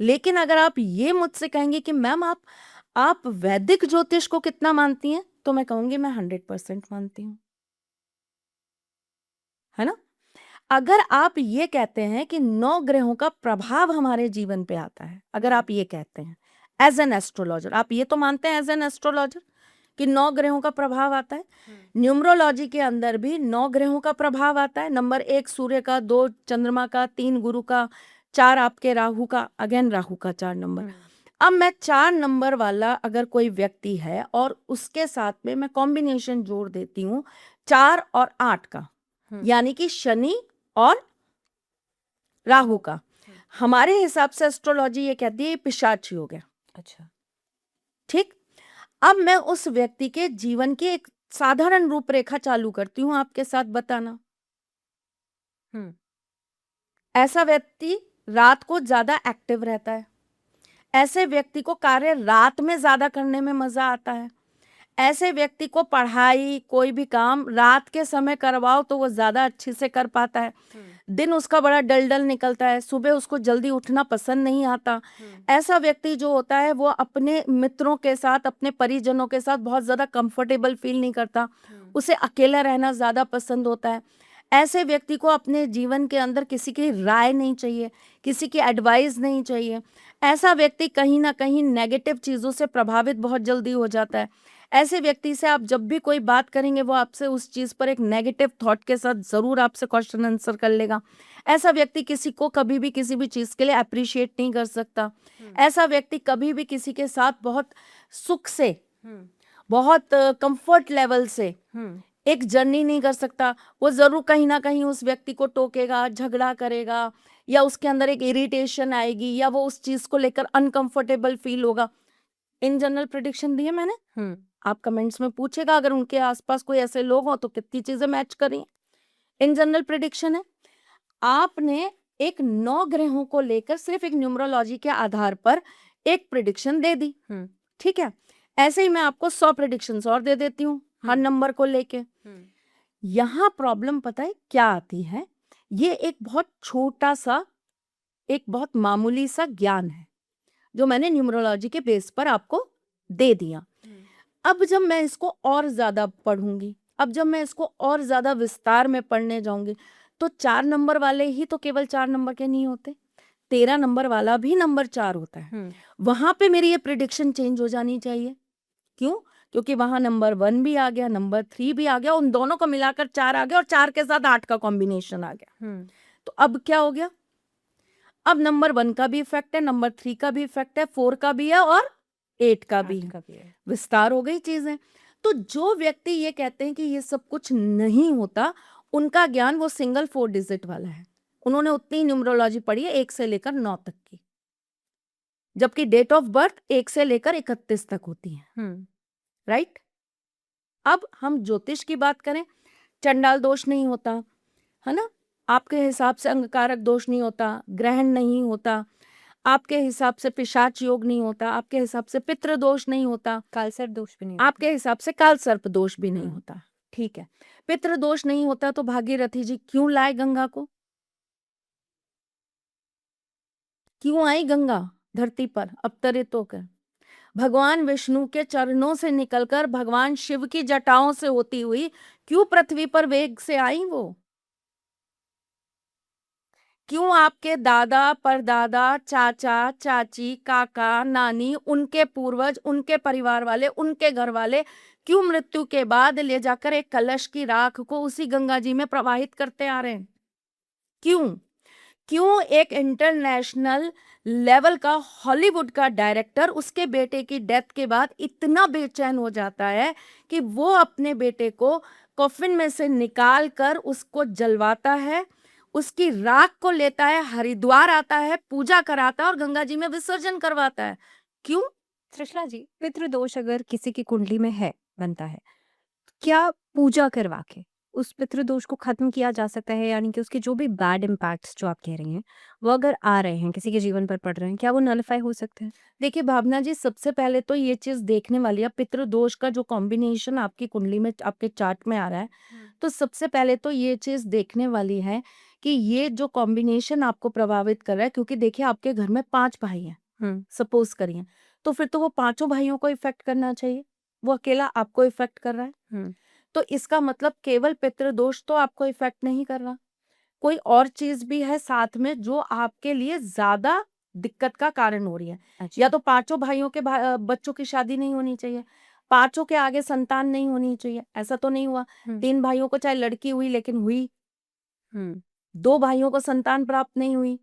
लेकिन अगर आप ये मुझसे कहेंगे कि मैम आप वैदिक ज्योतिष को कितना मानती हैं, तो मैं कहूंगी मैं 100% मानती हूँ, है ना। अगर आप ये कहते हैं कि 9 ग्रहों का प्रभाव हमारे जीवन पे आता है, अगर आप ये कहते हैं एज एन एस्ट्रोलॉजर, आप ये तो मानते हैं एज एन एस्ट्रोलॉजर कि 9 ग्रहों का प्रभाव आता है। न्यूमरोलॉजी के अंदर भी 9 ग्रहों का प्रभाव आता है। नंबर 1 सूर्य का, 2 चंद्रमा का, 3 गुरु का, 4 आपके राहु का, अगेन राहु का 4 नंबर। अब मैं 4 नंबर वाला अगर कोई व्यक्ति है और उसके साथ में मैं कॉम्बिनेशन जोड़ देती हूँ 4 और 8 का, यानी कि शनि और राहु का, हमारे हिसाब से एस्ट्रोलॉजी ये कहती है ये पिशाच योग है। अच्छा, ठीक। अब मैं उस व्यक्ति के जीवन की एक साधारण रूपरेखा चालू करती हूँ आपके साथ बताना। ऐसा व्यक्ति रात को ज्यादा एक्टिव रहता है, ऐसे व्यक्ति को कार्य रात में ज्यादा करने में मजा आता है, ऐसे व्यक्ति को पढ़ाई कोई भी काम रात के समय करवाओ तो वो ज्यादा अच्छे से कर पाता है। दिन उसका बड़ा डल निकलता है, सुबह उसको जल्दी उठना पसंद नहीं आता। ऐसा व्यक्ति जो होता है वो अपने मित्रों के साथ, अपने परिजनों के साथ बहुत ज्यादा कंफर्टेबल फील नहीं करता, उसे अकेला रहना ज्यादा पसंद होता है। ऐसे व्यक्ति को अपने जीवन के अंदर किसी की राय नहीं चाहिए, किसी की एडवाइस नहीं चाहिए। ऐसा व्यक्ति कहीं ना कहीं नेगेटिव चीजों से प्रभावित बहुत जल्दी हो जाता है। ऐसे व्यक्ति से आप जब भी कोई बात करेंगे वो आपसे उस चीज पर एक नेगेटिव थॉट के साथ जरूर आपसे क्वेश्चन आंसर कर लेगा। ऐसा व्यक्ति किसी को कभी भी किसी भी चीज के लिए अप्रिशिएट नहीं कर सकता। ऐसा व्यक्ति कभी भी किसी के साथ बहुत सुख से, बहुत कंफर्ट लेवल से एक जर्नी नहीं कर सकता। वो जरूर कहीं ना कहीं उस व्यक्ति को टोकेगा, झगड़ा करेगा, या उसके अंदर एक इरिटेशन आएगी, या वो उस चीज को लेकर अनकंफर्टेबल फील होगा। इन जनरल प्रेडिक्शन दिए मैंने, आप कमेंट्स में पूछेगा अगर उनके आसपास कोई ऐसे लोग हो तो कितनी चीजें मैच करें। इन जनरल प्रेडिक्शन है। आपने एक 9 ग्रहों को लेकर सिर्फ एक न्यूमरोलॉजी के आधार पर एक प्रेडिक्शन दे दी, ठीक है। ऐसे ही मैं आपको 100 प्रेडिक्शंस और दे देती हूँ हर नंबर को लेके। यहाँ प्रॉब्लम पता है क्या आती है, ये एक बहुत छोटा सा, एक बहुत मामूली सा ज्ञान है जो मैंने न्यूमरोलॉजी के बेस पर आपको दे दिया। अब जब मैं इसको और ज्यादा पढ़ूंगी, अब जब मैं इसको और ज्यादा विस्तार में पढ़ने जाऊंगी, तो 4 नंबर वाले ही तो केवल 4 नंबर के नहीं होते, 13 नंबर वाला भी नंबर 4 होता है। वहां पे मेरी ये प्रिडिक्शन चेंज हो जानी चाहिए। क्यों? क्योंकि वहां नंबर 1 भी आ गया, नंबर 3 भी आ गया, उन दोनों को मिलाकर 4 आ गया और 4 के साथ 8 का कॉम्बिनेशन आ गया। तो अब क्या हो गया, अब नंबर 1 का भी इफेक्ट है, नंबर 3 का भी इफेक्ट है, 4 का भी है और 8 का भी है। विस्तार हो गई चीजें। तो जो व्यक्ति ये कहते हैं कि ये सब कुछ नहीं होता, उनका ज्ञान वो सिंगल 4 डिजिट वाला है। उन्होंने उतनी न्यूमरोलॉजी पढ़ी है 1 से लेकर 9 तक की, जबकि डेट ऑफ बर्थ 1 से लेकर 31 तक होती है, राइट। अब हम ज्योतिष की बात करें, चंडाल दोष नहीं होता, है ना, आपके हिसाब से अंगकारक दोष नहीं होता, ग्रहण नहीं होता, आपके हिसाब से पिशाच योग नहीं होता, आपके हिसाब से पितृ दोष नहीं होता, कालसर्प दोष भी नहीं आपके हिसाब से काल सर्प दोष भी नहीं होता, ठीक है। पितृ दोष नहीं होता तो भागीरथी जी क्यों लाए गंगा को, क्यों आई गंगा? धरती पर अवतरित होकर भगवान विष्णु के चरणों से निकलकर भगवान शिव की जटाओं से होती हुई क्यों पृथ्वी पर वेग से आई वो? क्यों आपके दादा परदादा चाचा चाची काका नानी उनके पूर्वज उनके परिवार वाले उनके घर वाले क्यों मृत्यु के बाद ले जाकर एक कलश की राख को उसी गंगा जी में प्रवाहित करते आ रहे हैं? क्यों? क्यों एक इंटरनेशनल लेवल का हॉलीवुड का डायरेक्टर उसके बेटे की डेथ के बाद इतना बेचैन हो जाता है कि वो अपने बेटे को कॉफिन में से निकाल कर उसको जलवाता है, उसकी राख को लेता है, हरिद्वार आता है, पूजा कराता है और गंगा जी में विसर्जन करवाता है? क्यों? त्रिशला जी, पितृदोष अगर किसी की कुंडली में है, बनता है, क्या पूजा करवा के उस पितृदोष को खत्म किया जा सकता है? यानी कि उसके जो भी बैड इम्पैक्ट्स जो आप कह रही हैं, वो अगर आ रहे हैं, किसी के जीवन पर पड़ रहे हैं, क्या वो नलिफाई हो सकते हैं? देखिए भावना जी, सबसे पहले तो ये चीज देखने वाली है, पितृदोष का जो कॉम्बिनेशन आपकी कुंडली में आपके चार्ट में आ रहा है, तो सबसे पहले तो ये चीज देखने वाली है कि ये जो कॉम्बिनेशन आपको प्रभावित कर रहा है, क्योंकि देखिए आपके घर में 5 भाई हैं, सपोज करिए, तो फिर तो वो पांचों भाइयों को इफेक्ट करना चाहिए, वो अकेला आपको इफेक्ट कर रहा है। तो इसका मतलब केवल पितृदोष तो आपको इफेक्ट नहीं कर रहा, कोई और चीज भी है साथ में जो आपके लिए ज्यादा दिक्कत का कारण हो रही है। अच्छा। या तो पांचों भाइयों के बच्चों की शादी नहीं होनी चाहिए, पांचों के आगे संतान नहीं होनी चाहिए, ऐसा तो नहीं हुआ। 3 भाइयों को चाहे लड़की हुई लेकिन हुई, 2 भाइयों को संतान प्राप्त नहीं हुई,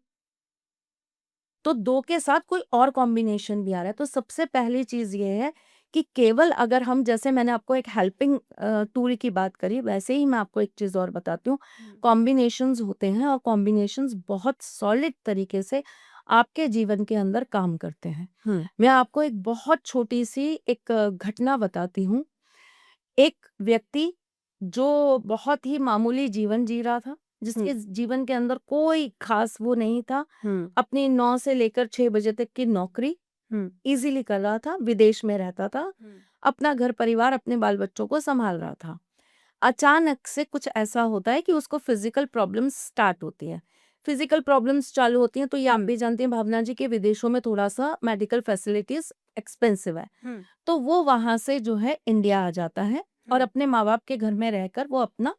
तो 2 के साथ कोई और कॉम्बिनेशन भी आ रहा है। तो सबसे पहली चीज ये है कि केवल अगर हम, जैसे मैंने आपको एक हेल्पिंग टूल की बात करी, वैसे ही मैं आपको एक चीज और बताती हूँ। कॉम्बिनेशंस होते हैं और कॉम्बिनेशंस बहुत सॉलिड तरीके से आपके जीवन के अंदर काम करते हैं। मैं आपको एक बहुत छोटी सी एक घटना बताती हूँ। एक व्यक्ति जो बहुत ही मामूली जीवन जी रहा था, जिसके जीवन के अंदर कोई खास वो नहीं था, अपनी 9 से लेकर 6 बजे तक की नौकरी इजीली कर रहा था, विदेश में रहता था, अपना घर परिवार अपने बाल बच्चों को संभाल रहा था। अचानक से कुछ ऐसा होता है कि उसको फिजिकल प्रॉब्लम्स स्टार्ट होती है। फिजिकल प्रॉब्लम्स चालू होती हैं तो ये आप भी जानती हैं भावना जी, के विदेशों में थोड़ा सा मेडिकल फैसिलिटीज एक्सपेंसिव है। तो वो वहां से जो है इंडिया आ जाता है और अपने माँ बाप के घर में रहकर वो अपना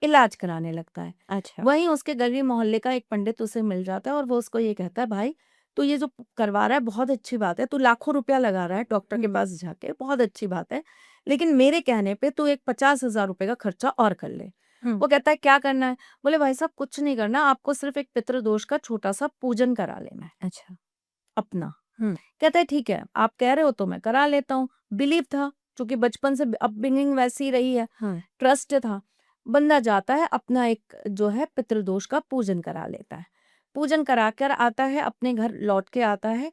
इलाज कराने लगता है। अच्छा। वहीं उसके गली मोहल्ले का एक पंडित उसे मिल जाता है और वो उसको ये कहता है, भाई तू ये जो करवा रहा है बहुत अच्छी बात है, तू लाखों रुपया लगा रहा है डॉक्टर के पास जाके, बहुत अच्छी बात है, लेकिन मेरे कहने पे तू एक 50,000 रुपए का खर्चा और कर ले। वो कहता है क्या करना है? बोले भाई साहब कुछ नहीं करना, आपको सिर्फ एक पितृदोष का छोटा सा पूजन करा लेना है अच्छा। अपना। कहता है ठीक है, आप कह रहे हो तो मैं करा लेता हूँ। बिलीव था, क्योंकि बचपन से अपब्रिंगिंग वैसी रही है, ट्रस्ट था। बंदा जाता है, अपना एक जो है पितृदोष का पूजन करा लेता है। पूजन करा कर आता है, अपने घर लौट के आता है।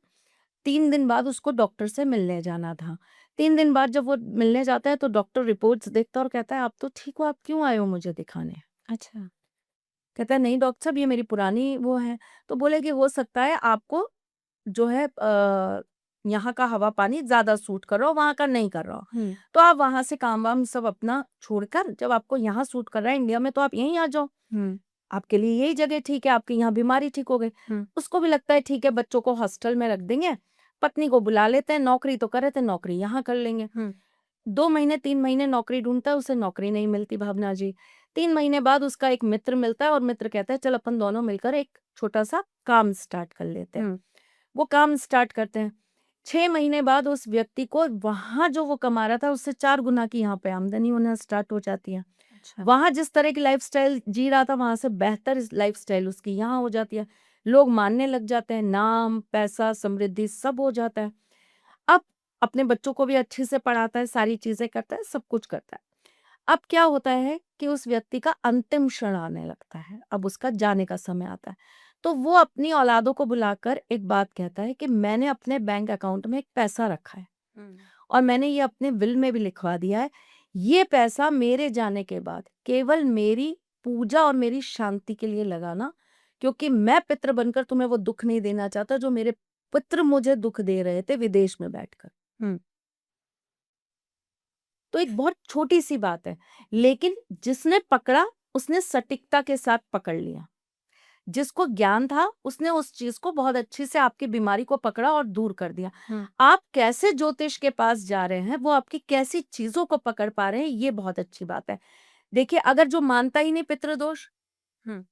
3 दिन बाद उसको डॉक्टर से मिलने जाना था। 3 दिन बाद जब वो मिलने जाता है तो डॉक्टर रिपोर्ट्स देखता है और कहता है आप तो ठीक हो, आप क्यों आए हो मुझे दिखाने? अच्छा। कहता है नहीं डॉक्टर साहब, ये मेरी पुरानी वो है। तो बोले कि हो सकता है आपको जो है यहाँ का हवा पानी ज्यादा सूट कर रहा हो, वहां का नहीं कर रहा हो, तो आप वहां से काम वाम सब अपना छोड़कर, जब आपको यहाँ सूट कर रहा है इंडिया में, तो आप यहीं आ जाओ, आपके लिए यही जगह ठीक है, आपकी यहाँ बीमारी ठीक हो गई। उसको भी लगता है ठीक है, बच्चों को हॉस्टल में रख देंगे, पत्नी को बुला लेते हैं, नौकरी तो करे थे, नौकरी यहाँ कर लेंगे। 2 महीने 3 महीने नौकरी ढूंढता है, उसे नौकरी नहीं मिलती भावना जी। 3 महीने बाद उसका एक मित्र मिलता है और मित्र कहता है चल अपन दोनों मिलकर एक छोटा सा काम स्टार्ट कर लेते हैं। वो काम स्टार्ट करते हैं। 6 महीने बाद उस व्यक्ति को वहां जो वो कमा रहा था उससे 4 गुना की यहाँ पे आमदनी होना स्टार्ट हो जाती है। अच्छा। वहां जिस तरह की लाइफस्टाइल जी रहा था, वहां से बेहतर लाइफस्टाइल उसकी यहाँ हो जाती है। लोग मानने लग जाते हैं, नाम पैसा समृद्धि सब हो जाता है। अब अपने बच्चों को भी अच्छे से पढ़ाता है, सारी चीजें करता है, सब कुछ करता है। अब क्या होता है कि उस व्यक्ति का अंतिम क्षण आने लगता है, अब उसका जाने का समय आता है। तो वो अपनी औलादों को बुलाकर एक बात कहता है कि मैंने अपने बैंक अकाउंट में एक पैसा रखा है और मैंने ये अपने विल में भी लिखवा दिया है, ये पैसा मेरे जाने के बाद केवल मेरी पूजा और मेरी शांति के लिए लगाना, क्योंकि मैं पितृ बनकर तुम्हें वो दुख नहीं देना चाहता जो मेरे पितृ मुझे दुख दे रहे थे विदेश में बैठकर। तो एक बहुत छोटी सी बात है, लेकिन जिसने पकड़ा उसने सटीकता के साथ पकड़ लिया। जिसको ज्ञान था उसने उस चीज को बहुत अच्छी से आपकी बीमारी को पकड़ा और दूर कर दिया। हम्म, आप कैसे ज्योतिष के पास जा रहे हैं, वो आपकी कैसी चीजों को पकड़ पा रहे हैं, ये बहुत अच्छी बात है। देखिए, अगर जो मानता ही नहीं पितृदोष, हम्म,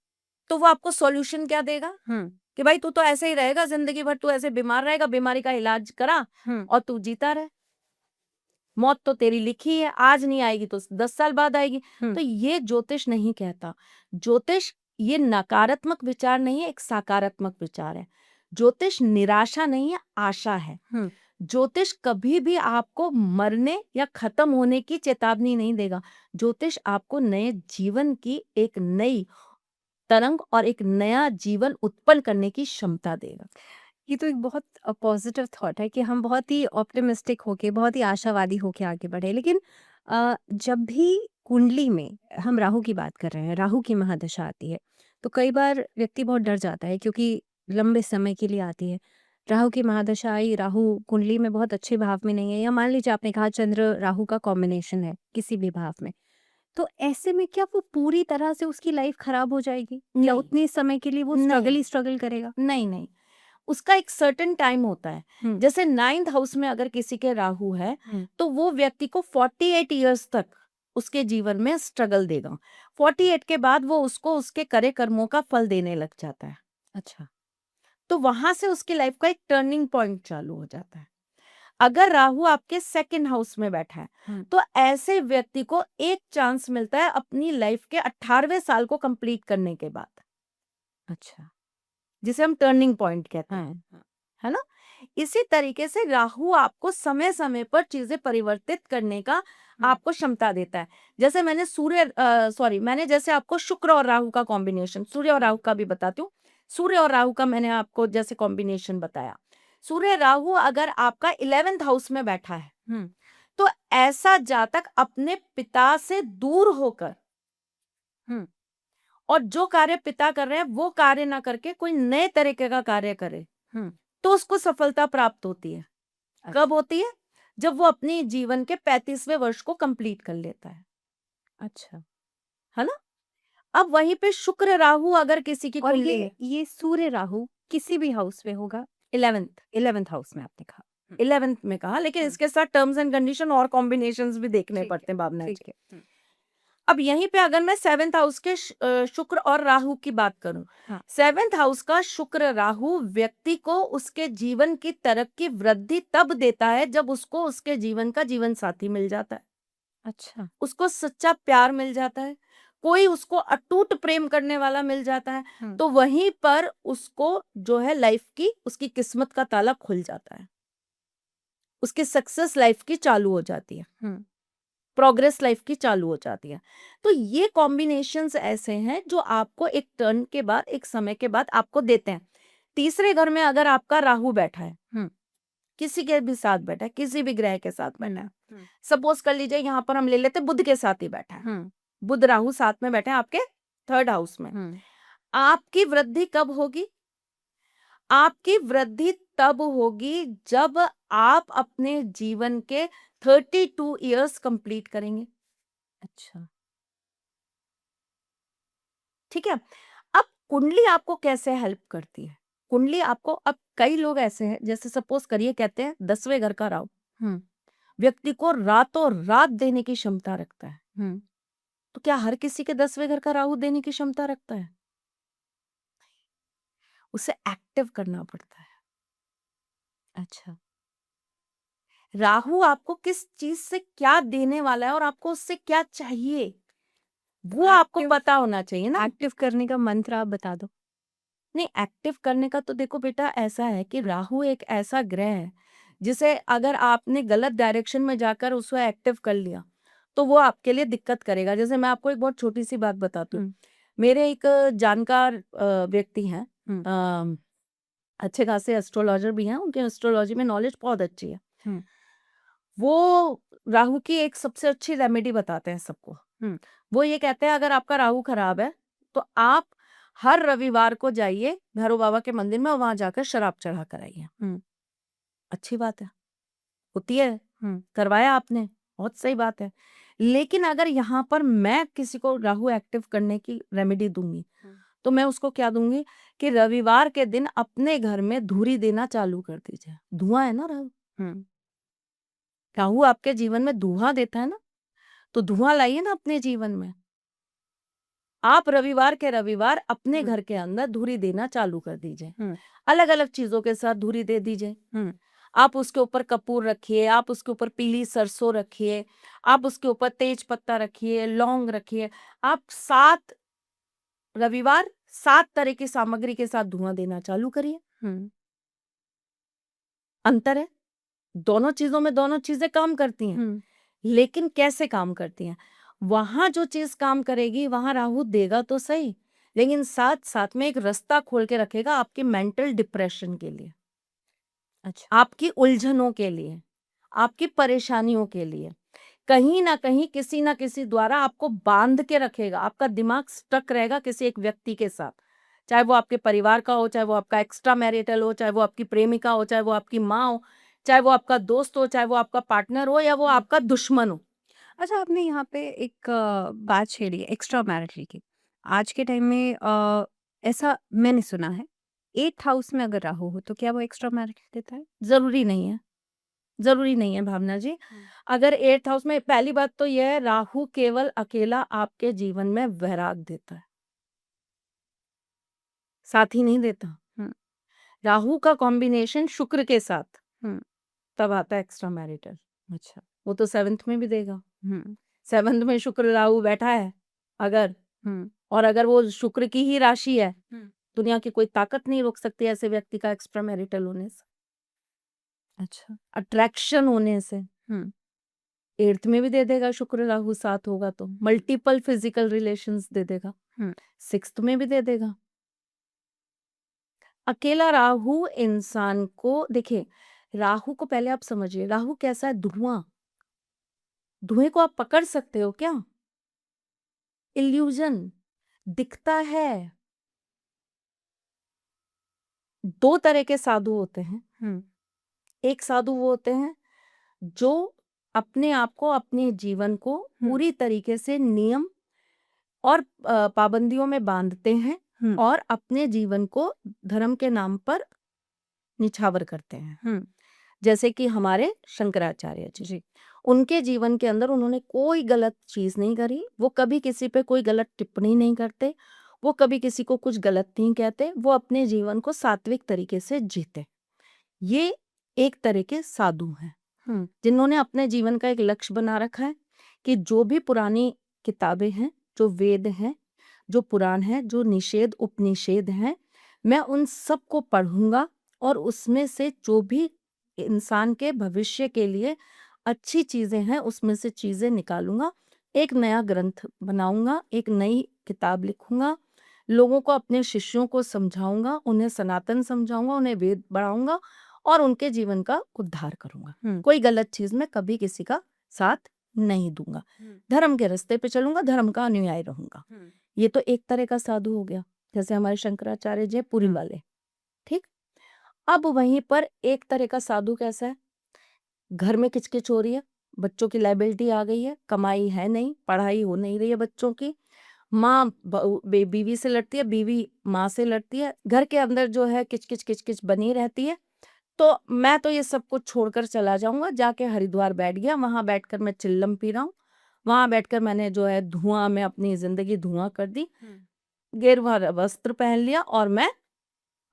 तो वो आपको सॉल्यूशन क्या देगा हम्म, कि भाई तू तो ऐसे ही रहेगा, जिंदगी भर तू ऐसे बीमार रहेगा, बीमारी का इलाज करा हम्म, और तू जीता रहे। मौत तो तेरी लिखी है, आज नहीं आएगी तो 10 साल बाद आएगी। हम्म, तो ये ज्योतिष नहीं कहता। ज्योतिष ये नकारात्मक विचार नहीं है, एक सकारात्मक विचार है। ज्योतिष निराशा नहीं है, आशा है। हम्म, ज्योतिष कभी भी आपको मरने या खत्म होने की चेतावनी नहीं देगा। ज्योतिष आपको नए जीवन की एक नई तरंग और एक नया जीवन उत्पन्न करने की क्षमता देगा। ये तो एक बहुत पॉजिटिव थॉट है कि हम बहुत ही ऑप्टिमिस्टिक होके, बहुत ही आशावादी होके आगे बढ़े। लेकिन जब भी कुंडली में हम राहु की बात कर रहे हैं, राहु की महादशा आती है, तो कई बार व्यक्ति बहुत डर जाता है क्योंकि लंबे समय के लिए आती है। राहु की महादशा आई, राहु कुंडली में बहुत अच्छे भाव में नहीं है, या मान लीजिए आपने कहा चंद्र राहु का कॉम्बिनेशन है किसी भी भाव में, तो ऐसे में क्या वो पूरी तरह से उसकी लाइफ खराब हो जाएगी, या नहीं, उतने समय के लिए वो स्ट्रगल नहीं, ही स्ट्रगल करेगा? नहीं, नहीं। उसका एक सर्टेन टाइम होता है। हम्म, जैसे 9th हाउस में अगर किसी के राहु है, हम्म, तो वो व्यक्ति को 48 इयर्स तक उसके जीवन में स्ट्रगल देगा। 48 के बाद वो उसको उसके करे कर्मों का फल देने लग जाता है। अच्छा, तो वहां से उसकी लाइफ का एक टर्निंग पॉइंट चालू हो जाता है। अगर राहु आपके 2nd हाउस में बैठा है, हम्म, तो ऐसे व्यक्ति को एक चांस मिलता है अपनी लाइफ के 18वें साल को कंप्लीट करने के बाद, अच्छा, जिसे हम टर्निंग पॉइंट कहते हैं, हाँ, है ना? इसी तरीके से राहु आपको समय समय पर चीजें परिवर्तित करने का आपको क्षमता देता है। जैसे मैंने जैसे आपको शुक्र और राहु का कॉम्बिनेशन, सूर्य और राहु का भी बताती हूँ। सूर्य और राहु का मैंने आपको जैसे कॉम्बिनेशन बताया। सूर्य राहु अगर आपका 11th हाउस में बैठा है, हम्म, तो ऐसा जातक अपने पिता से दूर होकर हम्म, और जो कार्य पिता कर रहे हैं वो कार्य ना करके कोई नए तरीके का कार्य करे, हम्म, तो उसको सफलता प्राप्त होती है। अच्छा, कब होती है? जब वो अपने जीवन के 35वें वर्ष को कंप्लीट कर लेता अच्छा। है ना? अब वहीं पे शुक्र राहु अगर किसी की और कुंडली में ये सूर्य राहु किसी भी हाउस में होगा? 11th 11th हाउस में आपने कहा। 11th में कहा, लेकिन इसके साथ टर्म्स एंड कंडीशन और कॉम्बिनेशंस भी देखने ठीक है, पड़ते हैं भावना जी। ठीक है। अब यहीं पे अगर मैं 7th हाउस के शुक्र और राहु की बात करूं, हाँ, 7th हाउस का शुक्र राहु व्यक्ति को उसके जीवन की तरक्की वृद्धि तब देता है जब उसको उसके जीवन का जीवन साथी मिल जाता है, अच्छा, उसको सच्चा प्यार मिल जाता है, कोई उसको अटूट प्रेम करने वाला मिल जाता है, हम्म, तो वहीं पर उसको जो है लाइफ की उसकी किस्मत का ताला खुल जाता है, उसकी सक्सेस लाइफ की चालू हो जाती है, हम्म, प्रोग्रेस लाइफ की चालू हो जाती है। तो ये कॉम्बिनेशंस ऐसे हैं जो आपको एक टर्न के बाद, एक समय के बाद आपको देते हैं। तीसरे घर में अगर आपका राहु बैठा है, हम्म, किसी के भी साथ बैठा है, किसी भी ग्रह के साथ बैठा है, हम्म, सपोज कर लीजिए यहाँ पर हम ले लेते हैं बुध के साथ ही बैठा है, हम्म, बुध राहु साथ में बैठे हैं आपके 3rd हाउस में, हम्म, आपकी वृद्धि कब होगी? आपकी वृद्धि तब होगी जब आप अपने जीवन के 32 इयर्स कंप्लीट करेंगे। अच्छा, ठीक है? अब कुंडली आपको कैसे हेल्प करती है? कुंडली आपको, अब कई लोग ऐसे हैं, जैसे सपोज करिए कहते हैं 10वें घर का राहु हम्म, व्यक्ति को रातों रात देने की क्षमता रखता है। हम्म, तो क्या हर किसी के 10वें घर का राहु देने की क्षमता रखता है? उसे एक्टिव करना पड़ता है। अच्छा, राहु आपको किस चीज से क्या देने वाला है और आपको उससे क्या चाहिए, वो आपको एक्टिव पता होना चाहिए ना। एक्टिव करने का मंत्र आप बता दो। नहीं, एक्टिव करने का तो देखो बेटा, ऐसा है कि राहु एक ऐसा ग्रह है जिसे अगर आपने गलत डायरेक्शन में जाकर उसको एक्टिव कर लिया तो वो आपके लिए दिक्कत करेगा। जैसे मैं आपको एक बहुत छोटी सी बात बताती हूँ। हम्म, मेरे एक जानकार व्यक्ति हैं, हम्म, अच्छे खासे एस्ट्रोलॉजर भी हैं, उनके एस्ट्रोलॉजी में नॉलेज बहुत अच्छी है। हम्म, वो राहु की एक सबसे अच्छी रेमेडी बताते हैं सबको। हम्म, वो ये कहते हैं अगर आपका राहु खराब है तो आप हर रविवार को जाइए भैरव बाबा के मंदिर में और वहां जाकर शराब चढ़ा कर आइए। हम्म, अच्छी बात है, होती है, हम्म, करवाया आपने, बहुत सही बात है। लेकिन अगर यहाँ पर मैं किसी को राहु एक्टिव करने की रेमेडी दूंगी, हम्म, तो मैं उसको क्या दूंगी कि रविवार के दिन अपने घर में धूरी देना चालू कर दीजिए। धुआं है ना राहु। हम्म राहु आपके जीवन में धुआं देता है ना, तो धुआं लाइए ना अपने जीवन में। आप रविवार के रविवार अपने हम्म घर के अंदर धूरी देना चालू कर दीजिए। हम्म अलग अलग चीजों के साथ धूरी दे दीजिए। हम्म आप उसके ऊपर कपूर रखिए, आप उसके ऊपर पीली सरसों रखिए, आप उसके ऊपर तेज पत्ता रखिए, लौंग रखिए। आप 7 रविवार 7 तरह की सामग्री के साथ धुआं देना चालू करिए। हम्म अंतर है, दोनों चीजों में दोनों चीजें काम करती हैं, हम्म लेकिन कैसे काम करती हैं। वहां जो चीज काम करेगी वहां राहु देगा तो सही, लेकिन साथ साथ में एक रास्ता खोल के रखेगा आपकी मेंटल डिप्रेशन के लिए, अच्छा आपकी उलझनों के लिए, आपकी परेशानियों के लिए। कहीं ना कहीं किसी ना किसी द्वारा आपको बांध के रखेगा। आपका दिमाग स्टक रहेगा किसी एक व्यक्ति के साथ, चाहे वो आपके परिवार का हो, चाहे वो आपका एक्स्ट्रा मैरिटल हो, चाहे वो आपकी प्रेमिका हो, चाहे वो आपकी माँ हो, चाहे वो आपका दोस्त हो, चाहे वो आपका पार्टनर हो, या वो आपका दुश्मन हो। अच्छा, आपने यहाँ पे एक बात छेड़ी एक्स्ट्रा मैरिटल की। आज के टाइम में ऐसा मैंने सुना है, 8th हाउस में अगर राहु हो तो क्या वो एक्स्ट्रा मैरिटल देता है? जरूरी नहीं है, जरूरी नहीं है भावना जी। हम्म अगर 8th हाउस में, पहली बात तो यह है, राहु केवल अकेला आपके जीवन में वैराग देता है, साथी नहीं देता। हम्म राहु का कॉम्बिनेशन शुक्र के साथ हम्म तब आता है एक्स्ट्रा मैरिटल। अच्छा वो तो 7th में भी देगा। हम्म 7th में शुक्र राहु बैठा है अगर, हम्म और अगर वो शुक्र की ही राशि है, हम्म दुनिया की कोई ताकत नहीं रोक सकती ऐसे व्यक्ति का एक्स्ट्रा मैरिटल होने से, अच्छा अट्रैक्शन होने से। हम्म 8th में भी दे देगा, शुक्र राहु साथ होगा तो मल्टीपल फिजिकल रिलेशंस दे देगा। हम्म 6th में भी दे देगा। अकेला राहु इंसान को, देखिए राहु को पहले आप समझिए, राहु कैसा है? धुआं। धुएं को आप पकड़ सकते हो क्या? इल्यूजन दिखता है। 2 तरह के साधु होते हैं। हम्म एक साधु वो होते हैं जो अपने आप को, अपने जीवन को हम्म पूरी तरीके से नियम और पाबंदियों में बांधते हैं हम्म और अपने जीवन को धर्म के नाम पर निछावर करते हैं। हम्म जैसे कि हमारे शंकराचार्य जी, जी उनके जीवन के अंदर उन्होंने कोई गलत चीज नहीं करी। वो कभी किसी पे कोई गलत टिप्पणी नहीं करते, वो कभी किसी को कुछ गलत नहीं कहते, वो अपने जीवन को सात्विक तरीके से जीते। ये एक तरह के साधु हैं हम्म जिन्होंने अपने जीवन का एक लक्ष्य बना रखा है कि जो भी पुरानी किताबें हैं, जो वेद हैं, जो पुराण हैं, जो निषेध उपनिषेध हैं, मैं उन सब को पढ़ूंगा और उसमें से जो भी इंसान के भविष्य के लिए अच्छी चीजें हैं उसमें से चीजें निकालूंगा, एक नया ग्रंथ बनाऊंगा, एक नई किताब लिखूंगा, लोगों को, अपने शिष्यों को समझाऊंगा, उन्हें सनातन समझाऊंगा, उन्हें वेद बढ़ाऊंगा और उनके जीवन का उद्धार करूंगा। कोई गलत चीज में कभी किसी का साथ नहीं दूंगा, धर्म के रास्ते पे चलूंगा, धर्म का अनुयायी रहूंगा। ये तो एक तरह का साधु हो गया, जैसे हमारे शंकराचार्य जी हैं, पुरी वाले। ठीक। अब वहीं पर एक तरह का साधु कैसा है? घर में किचकिच हो रही है, बच्चों की लाइबिलिटी आ गई है, कमाई है नहीं, पढ़ाई हो नहीं रही है बच्चों की, माँ बीवी से लड़ती है, बीवी माँ से लड़ती है, घर के अंदर जो है किचकिच किचकिच बनी रहती है। तो मैं तो ये सब कुछ छोड़कर चला जाऊंगा, जाके हरिद्वार बैठ गया, वहां बैठकर मैं चिल्लम पी रहा हूँ, वहां बैठकर मैंने जो है धुआं में अपनी जिंदगी धुआं कर दी, गेरुआ वस्त्र पहन लिया और मैं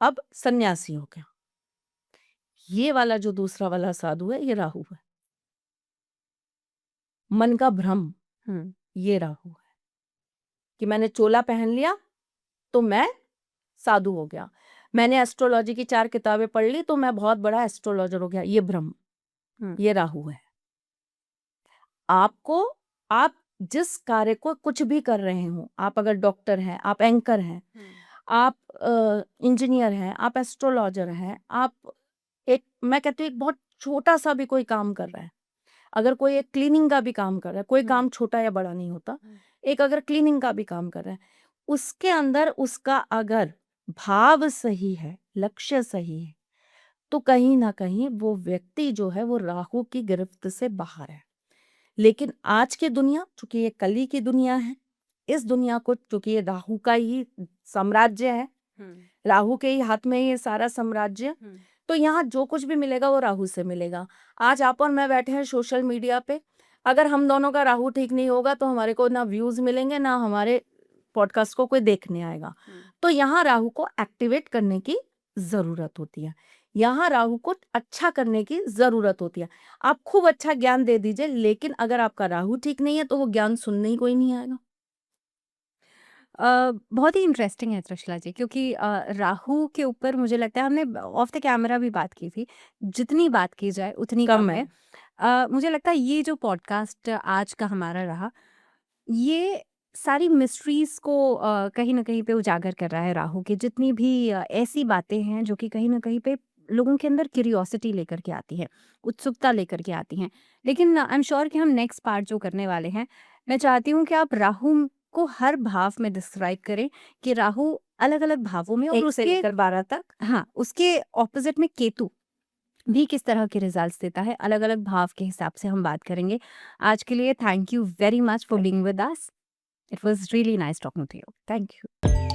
अब सन्यासी हो गया। ये वाला जो दूसरा वाला साधु है, ये राहु है, मन का भ्रम। हम्म ये राहु है कि मैंने चोला पहन लिया तो मैं साधु हो गया, मैंने एस्ट्रोलॉजी की 4 किताबें पढ़ ली तो मैं बहुत बड़ा एस्ट्रोलॉजर हो गया। ये भ्रम, ये राहु है। आपको, आप जिस कार्य को कुछ भी कर रहे हो, आप अगर डॉक्टर हैं, आप एंकर हैं, आप इंजीनियर हैं, आप एस्ट्रोलॉजर हैं, आप एक, मैं कहती हूँ एक बहुत छोटा सा भी कोई काम कर रहा है, अगर कोई एक क्लीनिंग का भी काम कर रहा है, कोई काम छोटा या बड़ा नहीं होता, एक अगर क्लीनिंग का भी काम कर रहा है, उसके अंदर उसका अगर भाव सही है, लक्ष्य सही है, तो कहीं ना कहीं वो व्यक्ति जो है वो राहु की गिरफ्त से बाहर है। लेकिन आज की दुनिया, चूंकि ये कली की दुनिया है, इस दुनिया को, क्योंकि ये राहु का ही साम्राज्य है, राहु के ही हाथ में ही ये सारा साम्राज्य, तो यहाँ जो कुछ भी मिलेगा वो राहु से मिलेगा। आज आप और मैं बैठे हैं सोशल मीडिया पे, अगर हम दोनों का राहु ठीक नहीं होगा तो हमारे को ना व्यूज मिलेंगे, ना हमारे पॉडकास्ट को कोई देखने आएगा। तो यहाँ राहु को एक्टिवेट करने की जरूरत होती है, यहाँ राहु को अच्छा करने की जरूरत होती है। आप खूब अच्छा ज्ञान दे दीजिए, लेकिन अगर आपका राहु ठीक नहीं है तो वो ज्ञान सुनने ही कोई नहीं आएगा। बहुत ही इंटरेस्टिंग है त्रिशला जी, क्योंकि राहु के ऊपर मुझे लगता है हमने ऑफ द कैमरा भी बात की थी, जितनी बात की जाए उतनी कम कम है। है। मुझे लगता है ये जो पॉडकास्ट आज का हमारा रहा, ये सारी मिस्ट्रीज को कहीं ना कहीं पे उजागर कर रहा है। राहु की जितनी भी ऐसी बातें हैं जो कि कहीं ना कहीं पे लोगों के अंदर क्यूरियोसिटी लेकर के आती हैं, उत्सुकता लेकर के आती हैं। लेकिन आई एम श्योर कि हम नेक्स्ट पार्ट जो करने वाले हैं, मैं चाहती हूँ कि आप राहु को हर भाव में डिस्क्राइब करें कि राहु अलग अलग भावों में, और 1 से उसके लेकर 12 तक। हाँ, उसके ऑपोजिट में केतु भी किस तरह के रिजल्ट्स देता है, अलग अलग भाव के हिसाब से हम बात करेंगे। आज के लिए thank you very much for being with us. It was really nice talking to you. Thank you.